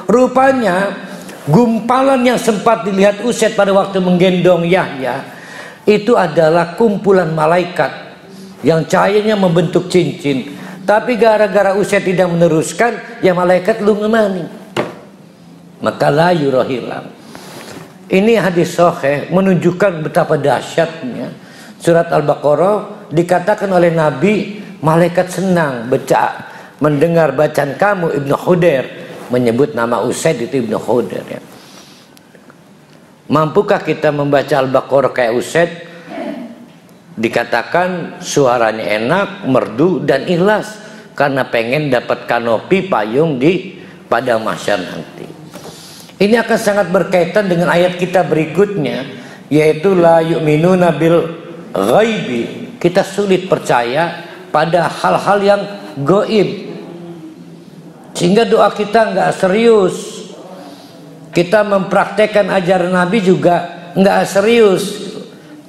Rupanya gumpalan yang sempat dilihat Usaid pada waktu menggendong Yahya itu adalah kumpulan malaikat yang cahayanya membentuk cincin. Tapi gara-gara Usaid tidak meneruskan, ya malaikat lu ngemani, maka la yura hilang. Ini hadis sahih menunjukkan betapa dahsyatnya surat Al-Baqarah. Dikatakan oleh Nabi, malaikat senang mendengar bacaan kamu Ibnu Khudair, menyebut nama Usaid itu Ibnu Khudair ya. Mampukah kita membaca Al-Baqarah kayak Usaid? Dikatakan suaranya enak, merdu dan ikhlas karena pengen dapat kanopi payung di padang mahsyar nanti. Ini akan sangat berkaitan dengan ayat kita berikutnya, yaitu la yu'minuna bil ghaibi. Kita sulit percaya pada hal-hal yang gaib, sehingga doa kita nggak serius. Kita mempraktekkan ajaran Nabi juga nggak serius,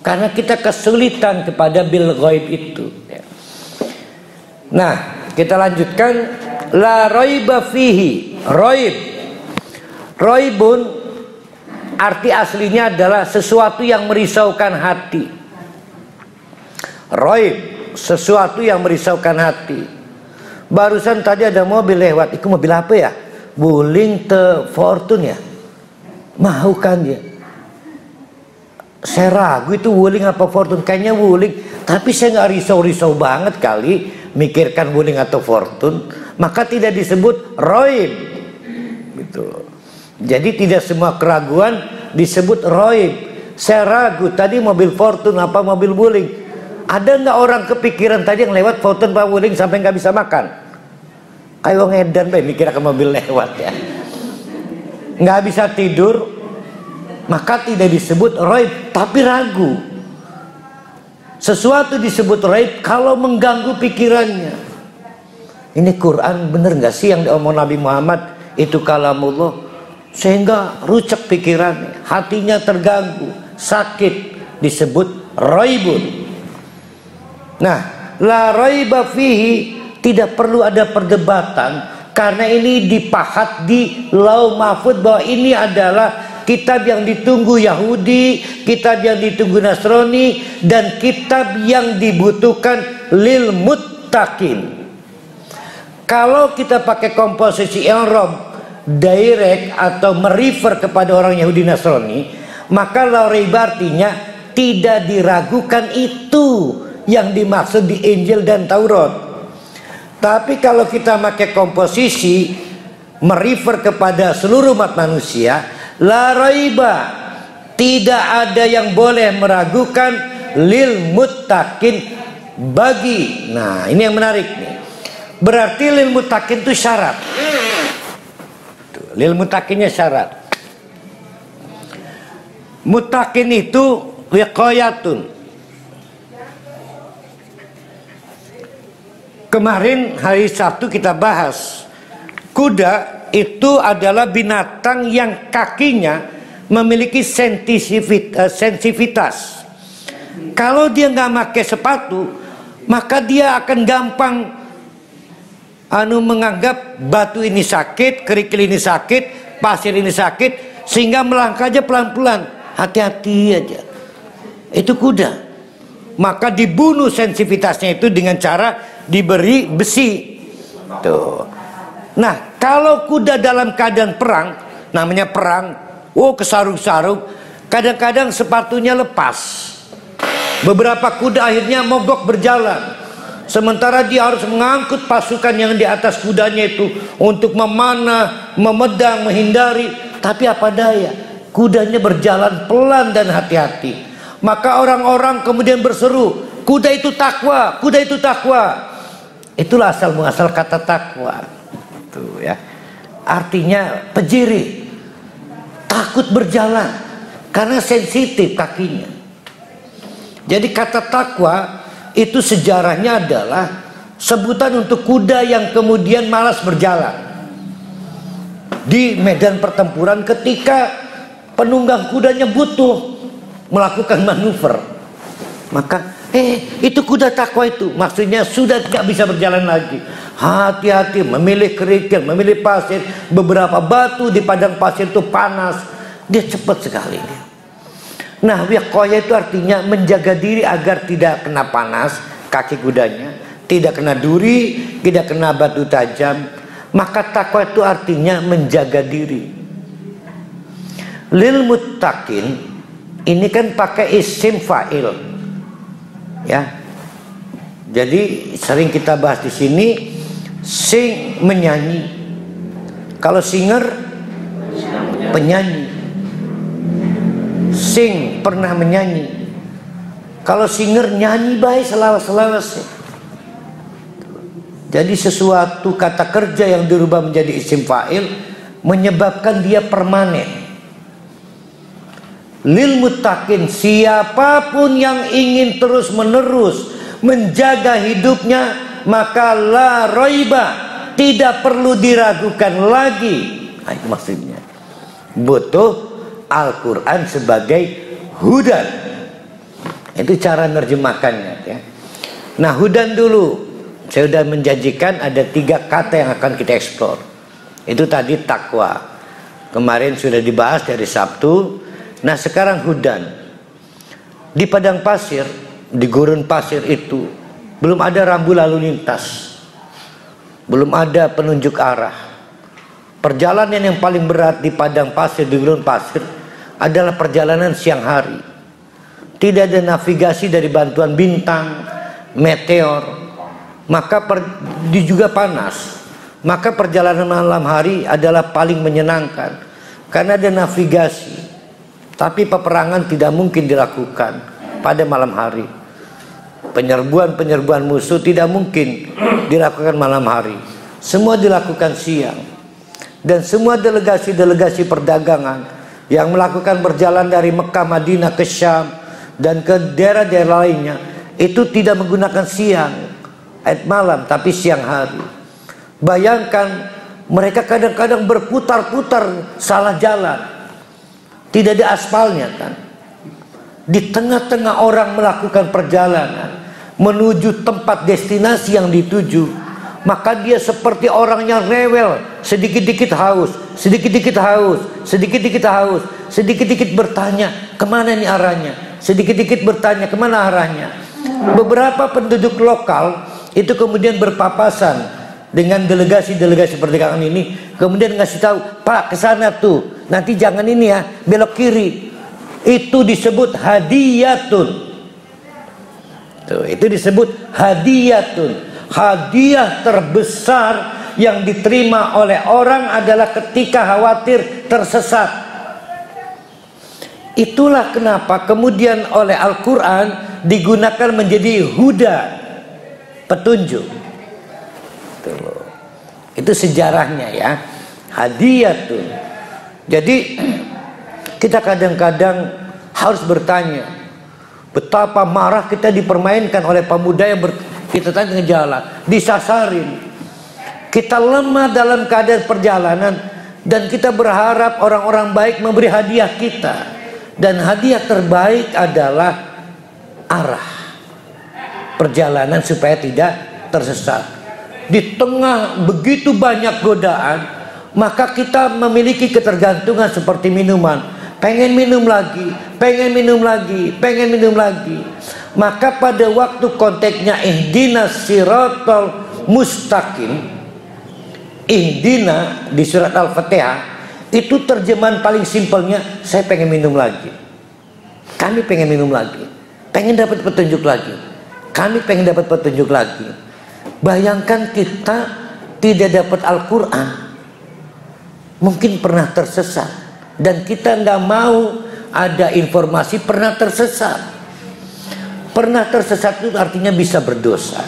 karena kita kesulitan kepada bil ghaib itu. Nah, kita lanjutkan. La raiba fihi. Raibun arti aslinya adalah sesuatu yang merisaukan hati. Raib, sesuatu yang merisaukan hati. Barusan tadi ada mobil lewat. Itu mobil apa ya? Wuling te Fortune ya? Mau kan dia? Saya ragu itu Wuling apa Fortune. Kayaknya Wuling. Tapi saya nggak risau-risau banget kali mikirkan Wuling atau Fortune. Maka tidak disebut raib. Gitu. Jadi tidak semua keraguan disebut raib. Saya ragu tadi mobil Fortune apa mobil Wuling. Ada nggak orang kepikiran tadi yang lewat Fortune apa Wuling sampai nggak bisa makan? Kayak wong edan bae mikir ke mobil lewat ya. Nggak bisa tidur, maka tidak disebut raib, tapi ragu. Sesuatu disebut raib kalau mengganggu pikirannya. Ini Quran bener nggak sih yang diomong Nabi Muhammad itu kalamullah? Sehingga rucek pikirannya, hatinya terganggu, sakit, disebut raibun. Nah, la raiba fihi, tidak perlu ada perdebatan, karena ini dipahat di Lauh Mahfuz bahwa ini adalah kitab yang ditunggu Yahudi, kitab yang ditunggu Nasrani, dan kitab yang dibutuhkan lil muttaqin. Kalau kita pakai komposisi i'rab direct atau merefer kepada orang Yahudi Nasrani, maka la raiba artinya tidak diragukan itu yang dimaksud di Injil dan Taurat. Tapi kalau kita pakai komposisi merefer kepada seluruh umat manusia, la raiba, tidak ada yang boleh meragukan lil muttaqin, bagi. Nah, ini yang menarik nih. Berarti lil muttaqin itu syarat. Lil muttaqinnya syarat. Muttaqin itu wiqayatun. Kemarin hari Sabtu kita bahas, kuda itu adalah binatang yang kakinya memiliki sensitivitas. Kalau dia nggak pakai sepatu, maka dia akan gampang menganggap batu ini sakit, kerikil ini sakit, pasir ini sakit, sehingga melangkah aja pelan-pelan. Hati-hati aja. Itu kuda. Maka dibunuh sensitivitasnya itu dengan cara diberi besi. Tuh. Nah, kalau kuda dalam keadaan perang, namanya perang, kesarung-sarung, kadang-kadang sepatunya lepas. Beberapa kuda akhirnya mogok berjalan. Sementara dia harus mengangkut pasukan yang di atas kudanya itu untuk memanah, memedang, menghindari. Tapi apa daya, kudanya berjalan pelan dan hati-hati. Maka orang-orang kemudian berseru, kuda itu takwa, kuda itu takwa. Itulah asal muasal kata takwa. Tuh ya. Artinya pejiri, takut berjalan karena sensitif kakinya. Jadi kata takwa itu sejarahnya adalah sebutan untuk kuda yang kemudian malas berjalan di medan pertempuran ketika penunggang kudanya butuh melakukan manuver. Maka Itu kuda takwa itu. Maksudnya sudah tidak bisa berjalan lagi. Hati-hati memilih kerikil, memilih pasir. Beberapa batu di padang pasir itu panas. Dia cepat sekali dia. Nah, wiqayah itu artinya menjaga diri agar tidak kena panas kaki kudanya, tidak kena duri, tidak kena batu tajam. Maka takwa itu artinya menjaga diri. Lil muttaqin ini kan pakai isim fa'il. Ya. Jadi sering kita bahas di sini sing menyanyi. Kalau singer penyanyi. Sing pernah menyanyi. Kalau singer nyanyi baik selawas-selawas. Jadi sesuatu kata kerja yang dirubah menjadi isim fa'il menyebabkan dia permanen. Lil muttaqin, siapapun yang ingin terus menerus menjaga hidupnya, maka la raiba, tidak perlu diragukan lagi. Nah, itu maksudnya butuh Al-Quran sebagai hudan. Itu cara menerjemahkannya ya. Nah, hudan dulu saya sudah menjanjikan ada 3 kata yang akan kita eksplor. Itu tadi takwa, kemarin sudah dibahas dari Sabtu. Nah, sekarang hudan. Di padang pasir, di gurun pasir itu belum ada rambu lalu lintas, belum ada penunjuk arah. Perjalanan yang paling berat di padang pasir, di gurun pasir adalah perjalanan siang hari. Tidak ada navigasi dari bantuan bintang, meteor. Maka juga panas. Maka perjalanan malam hari adalah paling menyenangkan karena ada navigasi. Tapi peperangan tidak mungkin dilakukan pada malam hari. Penyerbuan musuh tidak mungkin dilakukan malam hari. Semua dilakukan siang. Dan semua delegasi-delegasi perdagangan yang melakukan perjalanan dari Mekah, Madinah ke Syam dan ke daerah-daerah lainnya itu tidak menggunakan siang, malam, tapi siang hari. Bayangkan mereka kadang-kadang berputar-putar salah jalan, tidak ada aspalnya kan. Di tengah-tengah orang melakukan perjalanan menuju tempat destinasi yang dituju, maka dia seperti orang yang rewel, sedikit-dikit haus, sedikit-dikit haus, sedikit-dikit haus, sedikit-dikit bertanya kemana ini arahnya, sedikit-dikit bertanya kemana arahnya. Beberapa penduduk lokal itu kemudian berpapasan dengan delegasi-delegasi perdagangan ini, kemudian ngasih tahu, Pak, ke sana tuh, nanti jangan ini ya, belok kiri. Itu disebut hadiyatun. Tuh, itu disebut hadiyatun. Hadiah terbesar yang diterima oleh orang adalah ketika khawatir tersesat. Itulah kenapa kemudian oleh Al-Quran digunakan menjadi huda, petunjuk. Tuh. Itu sejarahnya ya, hadiyatun. Jadi kita kadang-kadang harus bertanya, betapa marah kita dipermainkan oleh pemuda yang kita tanya ke jalan, disasarin. Kita lemah dalam keadaan perjalanan dan kita berharap orang-orang baik memberi hadiah kita. Dan hadiah terbaik adalah arah perjalanan supaya tidak tersesat. Di tengah begitu banyak godaan, maka kita memiliki ketergantungan seperti minuman. Pengen minum lagi, pengen minum lagi, pengen minum lagi. Maka pada waktu konteksnya ihdinas siratal mustaqim, ihdina di surat Al-Fatihah, itu terjemahan paling simpelnya, saya pengen minum lagi. Kami pengen minum lagi, pengen dapat petunjuk lagi. Kami pengen dapat petunjuk lagi. Bayangkan kita tidak dapat Al-Quran, mungkin pernah tersesat. Dan kita nggak mau ada informasi pernah tersesat. Pernah tersesat itu artinya bisa berdosa.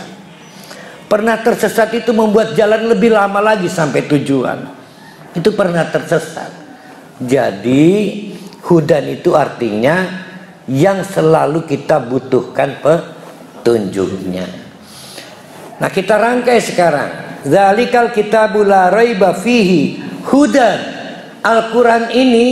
Pernah tersesat itu membuat jalan lebih lama lagi sampai tujuan. Itu pernah tersesat. Jadi hudan itu artinya yang selalu kita butuhkan petunjuknya. Nah, kita rangkai sekarang. Dzalikal kitabul la raiba fihi hudan. Al-Quran ini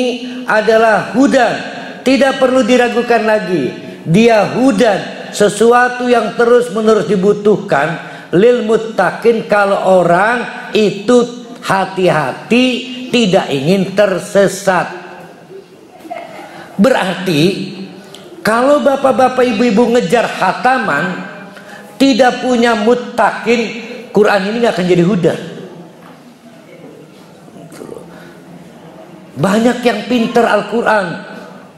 adalah hudan, tidak perlu diragukan lagi. Dia hudan, sesuatu yang terus-menerus dibutuhkan lil muttaqin, kalau orang itu hati-hati tidak ingin tersesat. Berarti kalau bapak-bapak ibu-ibu ngejar khataman tidak punya muttaqin, Quran ini gak akan jadi huda. Banyak yang pinter Al-Quran,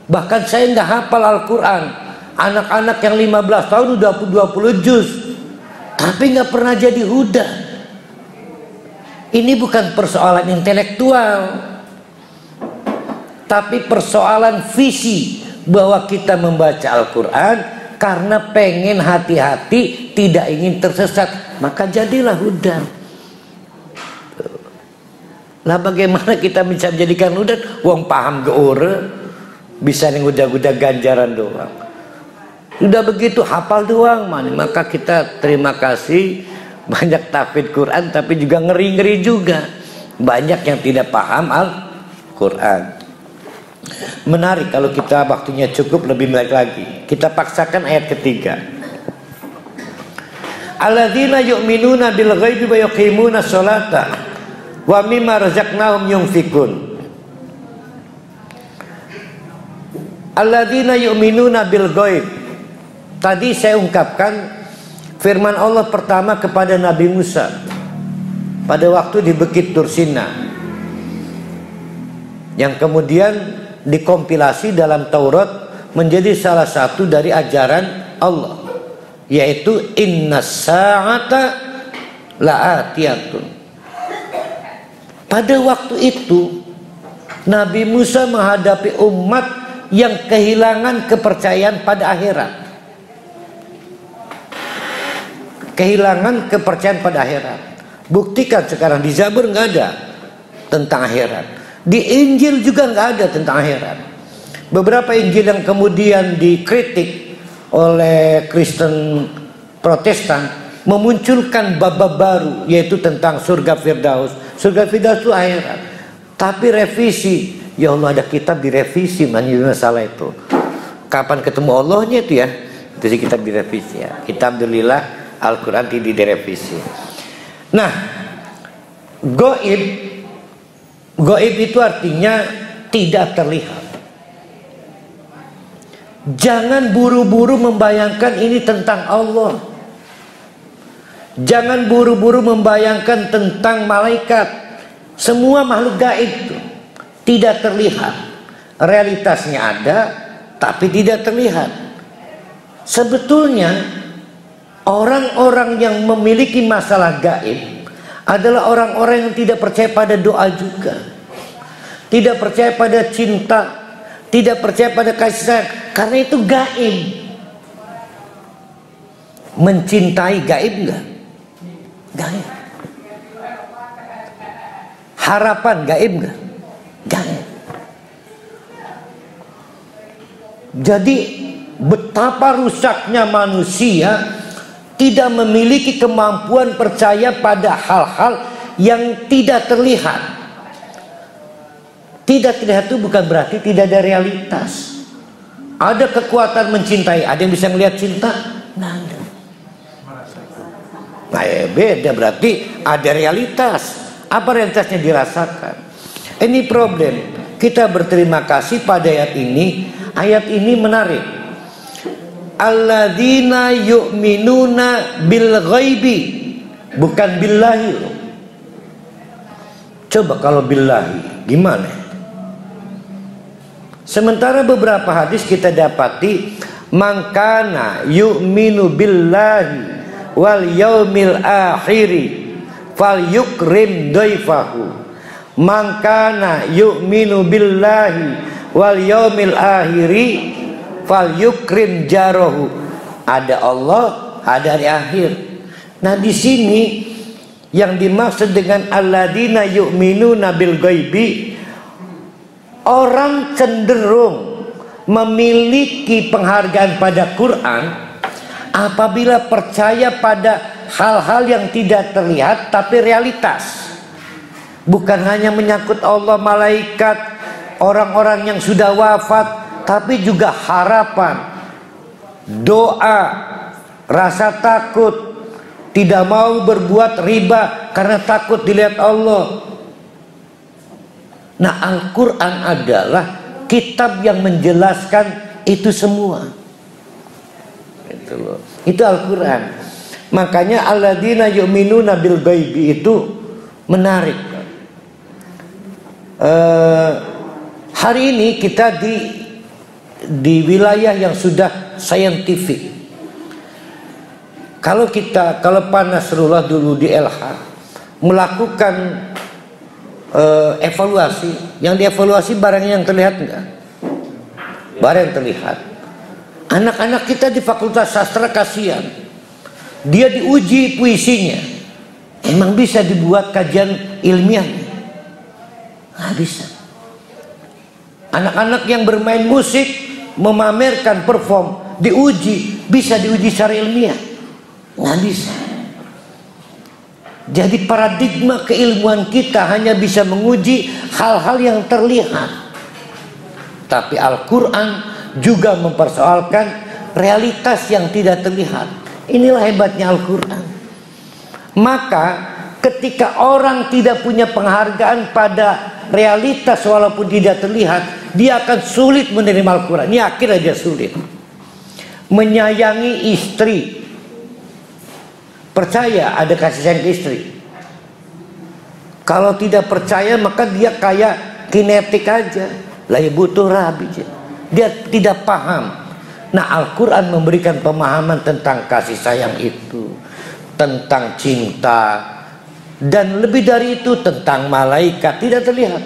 bahkan saya nggak hafal Al-Quran. Anak-anak yang 15 tahun udah 20 juz, tapi nggak pernah jadi huda. Ini bukan persoalan intelektual, tapi persoalan visi, bahwa kita membaca Al-Quran karena pengen hati-hati, tidak ingin tersesat, maka jadilah huda. Lah bagaimana kita bisa menjadikan huda? Wong paham ke ora, bisa nguda-nguda ganjaran doang. Sudah begitu hafal doang, maka kita terima kasih banyak tahfidz Quran, tapi juga ngeri-ngeri juga. Banyak yang tidak paham Al-Quran. Menarik kalau kita waktunya cukup, lebih menarik lagi. Kita paksakan ayat ketiga. Alladzina yu'minuna bil ghaibi wa yuqimuna sholata wa mimma razaqnahum yunfikun. Alladzina yu'minuna bil ghaib. Tadi saya ungkapkan firman Allah pertama kepada Nabi Musa pada waktu di Bukit Tursina, yang kemudian dikompilasi dalam Taurat menjadi salah satu dari ajaran Allah, yaitu innas sa'ata la'atiyatun. Pada waktu itu Nabi Musa menghadapi umat yang kehilangan kepercayaan pada akhirat. Kehilangan kepercayaan pada akhirat. Buktikan sekarang di Zabur nggak ada tentang akhirat. Di Injil juga nggak ada tentang akhirat. Beberapa Injil yang kemudian dikritik oleh Kristen Protestan memunculkan bab-bab baru, yaitu tentang surga Firdaus. Surga Firdaus itu akhirat. Tapi revisi, ya Allah ada kitab direvisi, masalah itu. Kapan ketemu Allahnya itu ya? Jadi kitab direvisi ya. Kitab Alhamdulillah Al-Quran tidak direvisi. Nah, Goib itu artinya tidak terlihat. Jangan buru-buru membayangkan ini tentang Allah. Jangan buru-buru membayangkan tentang malaikat. Semua makhluk gaib itu tidak terlihat. Realitasnya ada, tapi tidak terlihat. Sebetulnya orang-orang yang memiliki masalah gaib adalah orang-orang yang tidak percaya pada doa juga, tidak percaya pada cinta, tidak percaya pada kasih sayang, karena itu gaib. Mencintai gaib enggak? Gaib. Harapan gaib enggak? Gaib. Jadi betapa rusaknya manusia tidak memiliki kemampuan percaya pada hal-hal yang tidak terlihat. Tidak terlihat itu bukan berarti tidak ada realitas. Ada kekuatan mencintai. Ada yang bisa melihat cinta? Nggak ada. Nah, beda, berarti ada realitas. Apa realitasnya dirasakan? Ini problem. Kita berterima kasih pada ayat ini. Ayat ini menarik. Alladzina yu'minuna bil ghaibi, bukan billahi. Coba kalau billahi gimana? Sementara beberapa hadis kita dapati mangkana yu'minu billahi wal yaumil akhiri fal yukrim daifahu. Mangkana yu'minu billahi wal yaumil akhiri fal yukrim jarohu. Ada Allah, ada hari akhir. Nah, di sini yang dimaksud dengan alladzina yu'minuna bil ghaibi, orang cenderung memiliki penghargaan pada Quran apabila percaya pada hal-hal yang tidak terlihat tapi realitas. Bukan hanya menyangkut Allah, malaikat, orang-orang yang sudah wafat, tapi juga harapan. doa, rasa takut, tidak mau berbuat riba karena takut dilihat Allah. Nah, Al-Quran adalah kitab yang menjelaskan itu semua. Itu loh. Itu Al-Quran. Makanya alladzina yu'minuna bil ghaibi itu menarik. Hari ini kita di wilayah yang sudah saintifik. Kalau Pak Nasrullah dulu di LH melakukan evaluasi, yang dievaluasi barangnya yang terlihat enggak? Barang yang terlihat. Anak-anak kita di Fakultas Sastra kasihan. Dia diuji puisinya. Emang bisa dibuat kajian ilmiah? Nggak bisa. Anak-anak yang bermain musik, memamerkan perform, diuji, bisa diuji secara ilmiah? Nggak bisa. Jadi paradigma keilmuan kita hanya bisa menguji hal-hal yang terlihat. Tapi Al-Quran juga mempersoalkan realitas yang tidak terlihat. Inilah hebatnya Al-Quran. Maka ketika orang tidak punya penghargaan pada realitas walaupun tidak terlihat, dia akan sulit menerima Al-Quran. Yakin aja sulit. Menyayangi istri, percaya ada kasih sayang ke istri. Kalau tidak percaya maka dia kayak kinetik aja, lagi butuh rabi. Dia tidak paham. Nah, Al-Quran memberikan pemahaman tentang kasih sayang itu, tentang cinta, dan lebih dari itu tentang malaikat tidak terlihat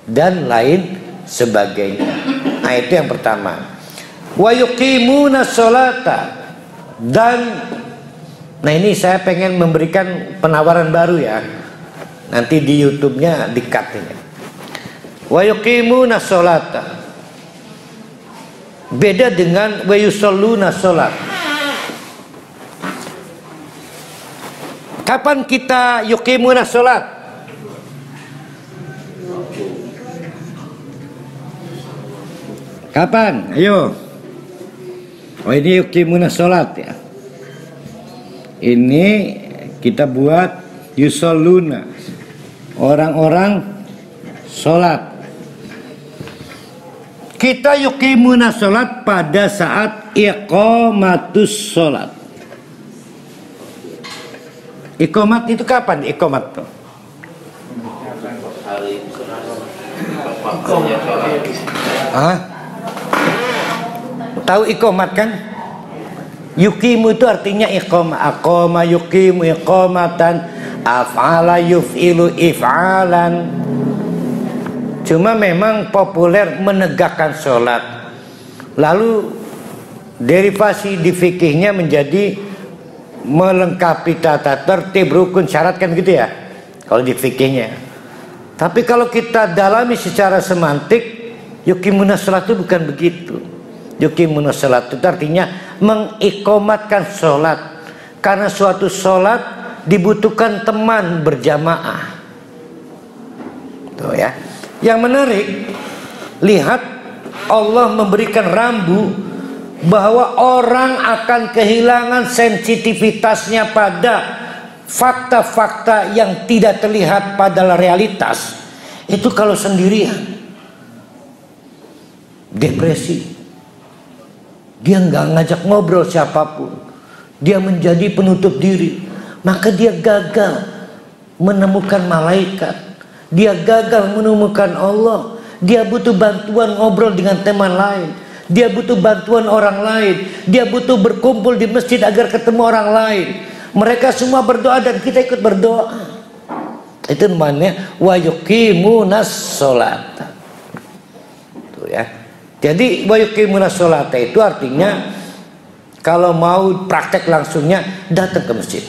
dan lain sebagainya. Nah, itu yang pertama. Wa yuqimuna sholata. Dan nah, ini saya pengen memberikan penawaran baru ya. Nanti di YouTube-nya di-cut ini. Wa yuqimuna sholata. Beda dengan wa yusalluna sholat. Kapan kita yuqimuna sholat? Kapan? Ayo. Oh, ini yuqimuna sholat ya. Ini kita buat yusalluna. Orang-orang sholat. Kita yuqimuna sholat pada saat iqamatus sholat. Iqamat itu kapan? Iqamat tuh? Hah? Tahu iqamat kan? Yuqimu itu artinya iqamah. Aqama yuqimu iqamatan, af'ala yuf'ilu if'alan. Cuma memang populer menegakkan sholat. Lalu derivasi di fikihnya menjadi melengkapi tata tertib, rukun, syarat, kan gitu ya kalau di fikihnya. Tapi kalau kita dalami secara semantik, yuqimuna sholat itu bukan begitu. Yuqimuna sholat itu artinya mengiqamatkan sholat. Karena suatu sholat dibutuhkan teman berjamaah. Tuh ya. Yang menarik, lihat Allah memberikan rambu bahwa orang akan kehilangan sensitivitasnya pada fakta-fakta yang tidak terlihat pada realitas. Itu kalau sendirian, depresi, dia nggak ngajak ngobrol siapapun, dia menjadi penutup diri, maka dia gagal menemukan malaikat. Dia gagal menemukan Allah. Dia butuh bantuan ngobrol dengan teman lain. Dia butuh bantuan orang lain. Dia butuh berkumpul di masjid agar ketemu orang lain. Mereka semua berdoa dan kita ikut berdoa. Itu namanya wa yuqimunas sholata. Tuh ya. Jadi wa yuqimunas sholata itu artinya kalau mau praktek langsungnya datang ke masjid.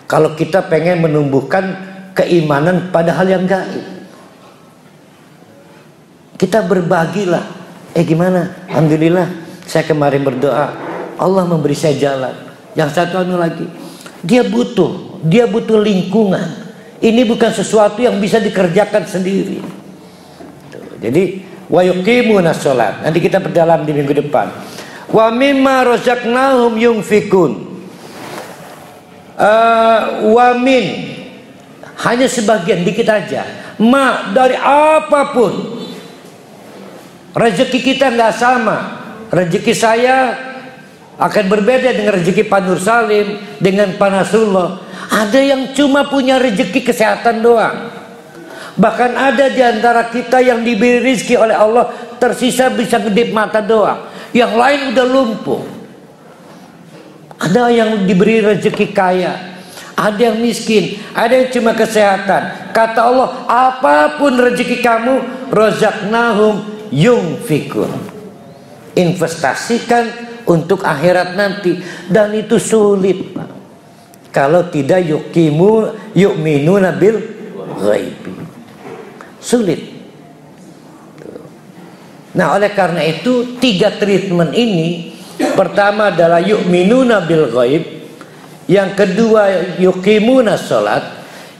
Kalau kita pengen menumbuhkan keimanan pada hal yang gaib, kita berbagilah. Gimana? Alhamdulillah saya kemarin berdoa, Allah memberi saya jalan. Yang satu lagi, dia butuh lingkungan. Ini bukan sesuatu yang bisa dikerjakan sendiri. Jadi wa yuqimuna sholat. Nanti kita perdalam di minggu depan. Wa mimma razaqnahum yunfikun. Wa min, hanya sebagian, dikit aja. Ma, dari apapun. Rezeki kita nggak sama. Rezeki saya akan berbeda dengan rezeki Pak Nur Salim, dengan Pak Nasrullah. Ada yang cuma punya rezeki kesehatan doang. Bahkan ada di antara kita yang diberi rezeki oleh Allah, tersisa bisa ngedip mata doang. Yang lain udah lumpuh. Ada yang diberi rezeki kaya, ada yang miskin, ada yang cuma kesehatan. Kata Allah, apapun rezeki kamu, razaqnahum yunfikun. Investasikan untuk akhirat nanti. Dan itu sulit, Pak. Kalau tidak yu'minuna bil ghaibi. Sulit. Nah, oleh karena itu 3 treatment ini, pertama adalah yu'minuna bil ghaib, yang kedua yuqimuna sholat,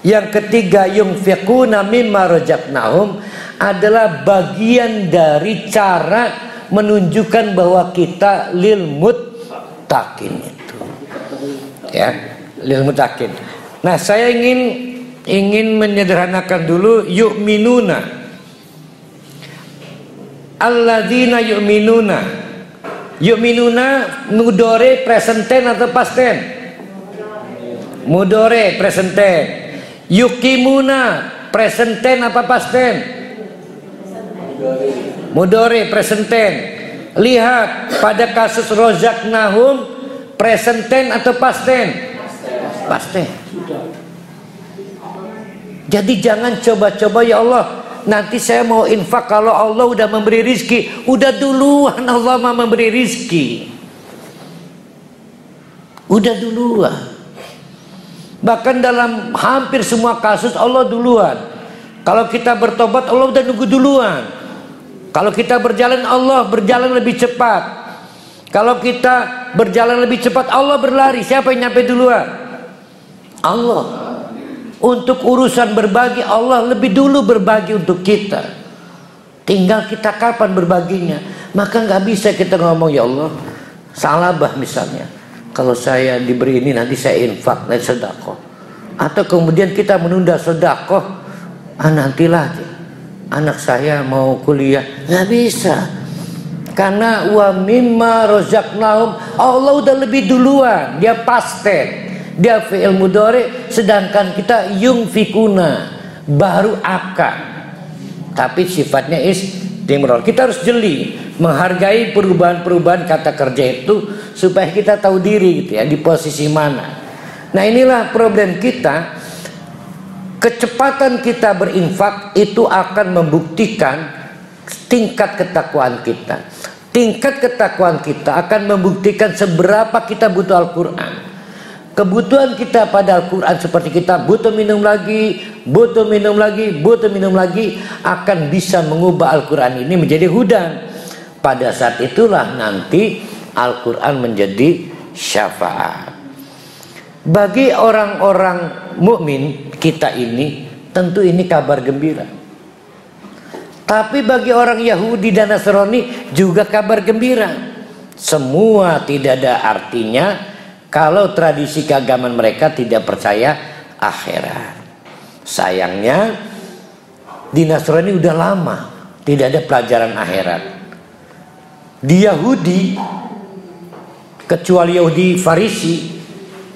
yang ketiga yunfiquna mimma razaqnahum, adalah bagian dari cara menunjukkan bahwa kita lil muttaqin itu. Ya, lil muttaqin. Nah, saya ingin menyederhanakan dulu yu'minuna. Alladzina yu'minuna. Yu'minuna mudore present tense atau past tense? Mudore present tense. Yuqimuna present tense apa past tense? Mudore present tense. Lihat pada kasus razaqnahum, present tense atau past tense? Past tense. Jadi jangan coba-coba, ya Allah, nanti saya mau infak kalau Allah udah memberi rizki. Udah duluan Allah mau memberi rizki. Udah duluan. Bahkan dalam hampir semua kasus Allah duluan. Kalau kita bertobat, Allah udah nunggu duluan. Kalau kita berjalan, Allah berjalan lebih cepat. Kalau kita berjalan lebih cepat, Allah berlari. Siapa yang nyampe duluan? Allah. Untuk urusan berbagi, Allah lebih dulu berbagi untuk kita. Tinggal kita kapan berbaginya. Maka nggak bisa kita ngomong, ya Allah, salabah misalnya, kalau saya diberi ini nanti saya infak, nanti sedekah. Atau kemudian kita menunda sedekah, nantilah anak saya mau kuliah. Nggak bisa. Karena wa mimma razaqnahum, Allah udah lebih duluan. Dia past tense, dia fi'il mudhari, sedangkan kita yunfikuna baru akan. Tapi sifatnya istimrar. Kita harus jeli menghargai perubahan-perubahan kata kerja itu supaya kita tahu diri gitu ya, di posisi mana. Nah, inilah problem kita. Kecepatan kita berinfak itu akan membuktikan tingkat ketakwaan kita. Tingkat ketakwaan kita akan membuktikan seberapa kita butuh Al-Quran. Kebutuhan kita pada Al-Quran seperti kita butuh minum lagi, butuh minum lagi, butuh minum lagi, akan bisa mengubah Al-Quran ini menjadi hudan. Pada saat itulah nanti Al-Quran menjadi syafaat. Bagi orang-orang mukmin kita ini, tentu ini kabar gembira. Tapi bagi orang Yahudi dan Nasrani juga kabar gembira. Semua tidak ada artinya kalau tradisi keagamaan mereka tidak percaya akhirat. Sayangnya di Nasrani udah lama tidak ada pelajaran akhirat. Di Yahudi, kecuali Yahudi Farisi,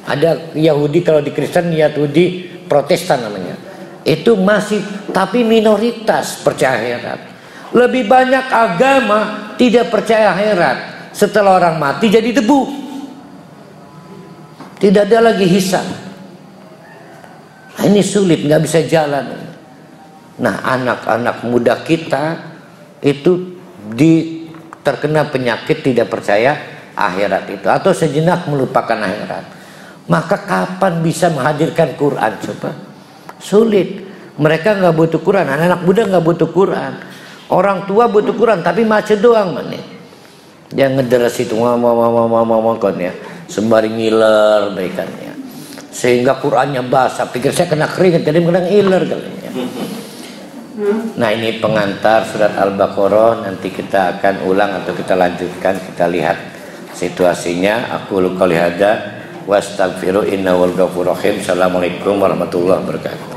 ada Yahudi, kalau di Kristen Yahudi Protestan namanya, itu masih, tapi minoritas percaya akhirat. Lebih banyak agama tidak percaya akhirat. Setelah orang mati jadi debu, tidak ada lagi hisab. Nah, ini sulit, nggak bisa jalan. Nah, anak-anak muda kita itu terkena penyakit tidak percaya akhirat itu, atau sejenak melupakan akhirat. Maka kapan bisa menghadirkan Quran? Coba, sulit. Mereka nggak butuh Quran, anak-anak muda nggak butuh Quran. Orang tua butuh Quran, tapi macet doang mana? Yang ngederes itu ngomong ya, sembari ngiler baikannya, sehingga Qurannya basah. Pikir saya kena keringat, jadi kena ngiler kalinya. Nah, ini pengantar surat Al-Baqarah. Nanti kita akan ulang atau kita lanjutkan, kita lihat situasinya. Aku qouli hadza wa astaghfiru innahu ghafurur rahim. Assalamualaikum warahmatullahi wabarakatuh.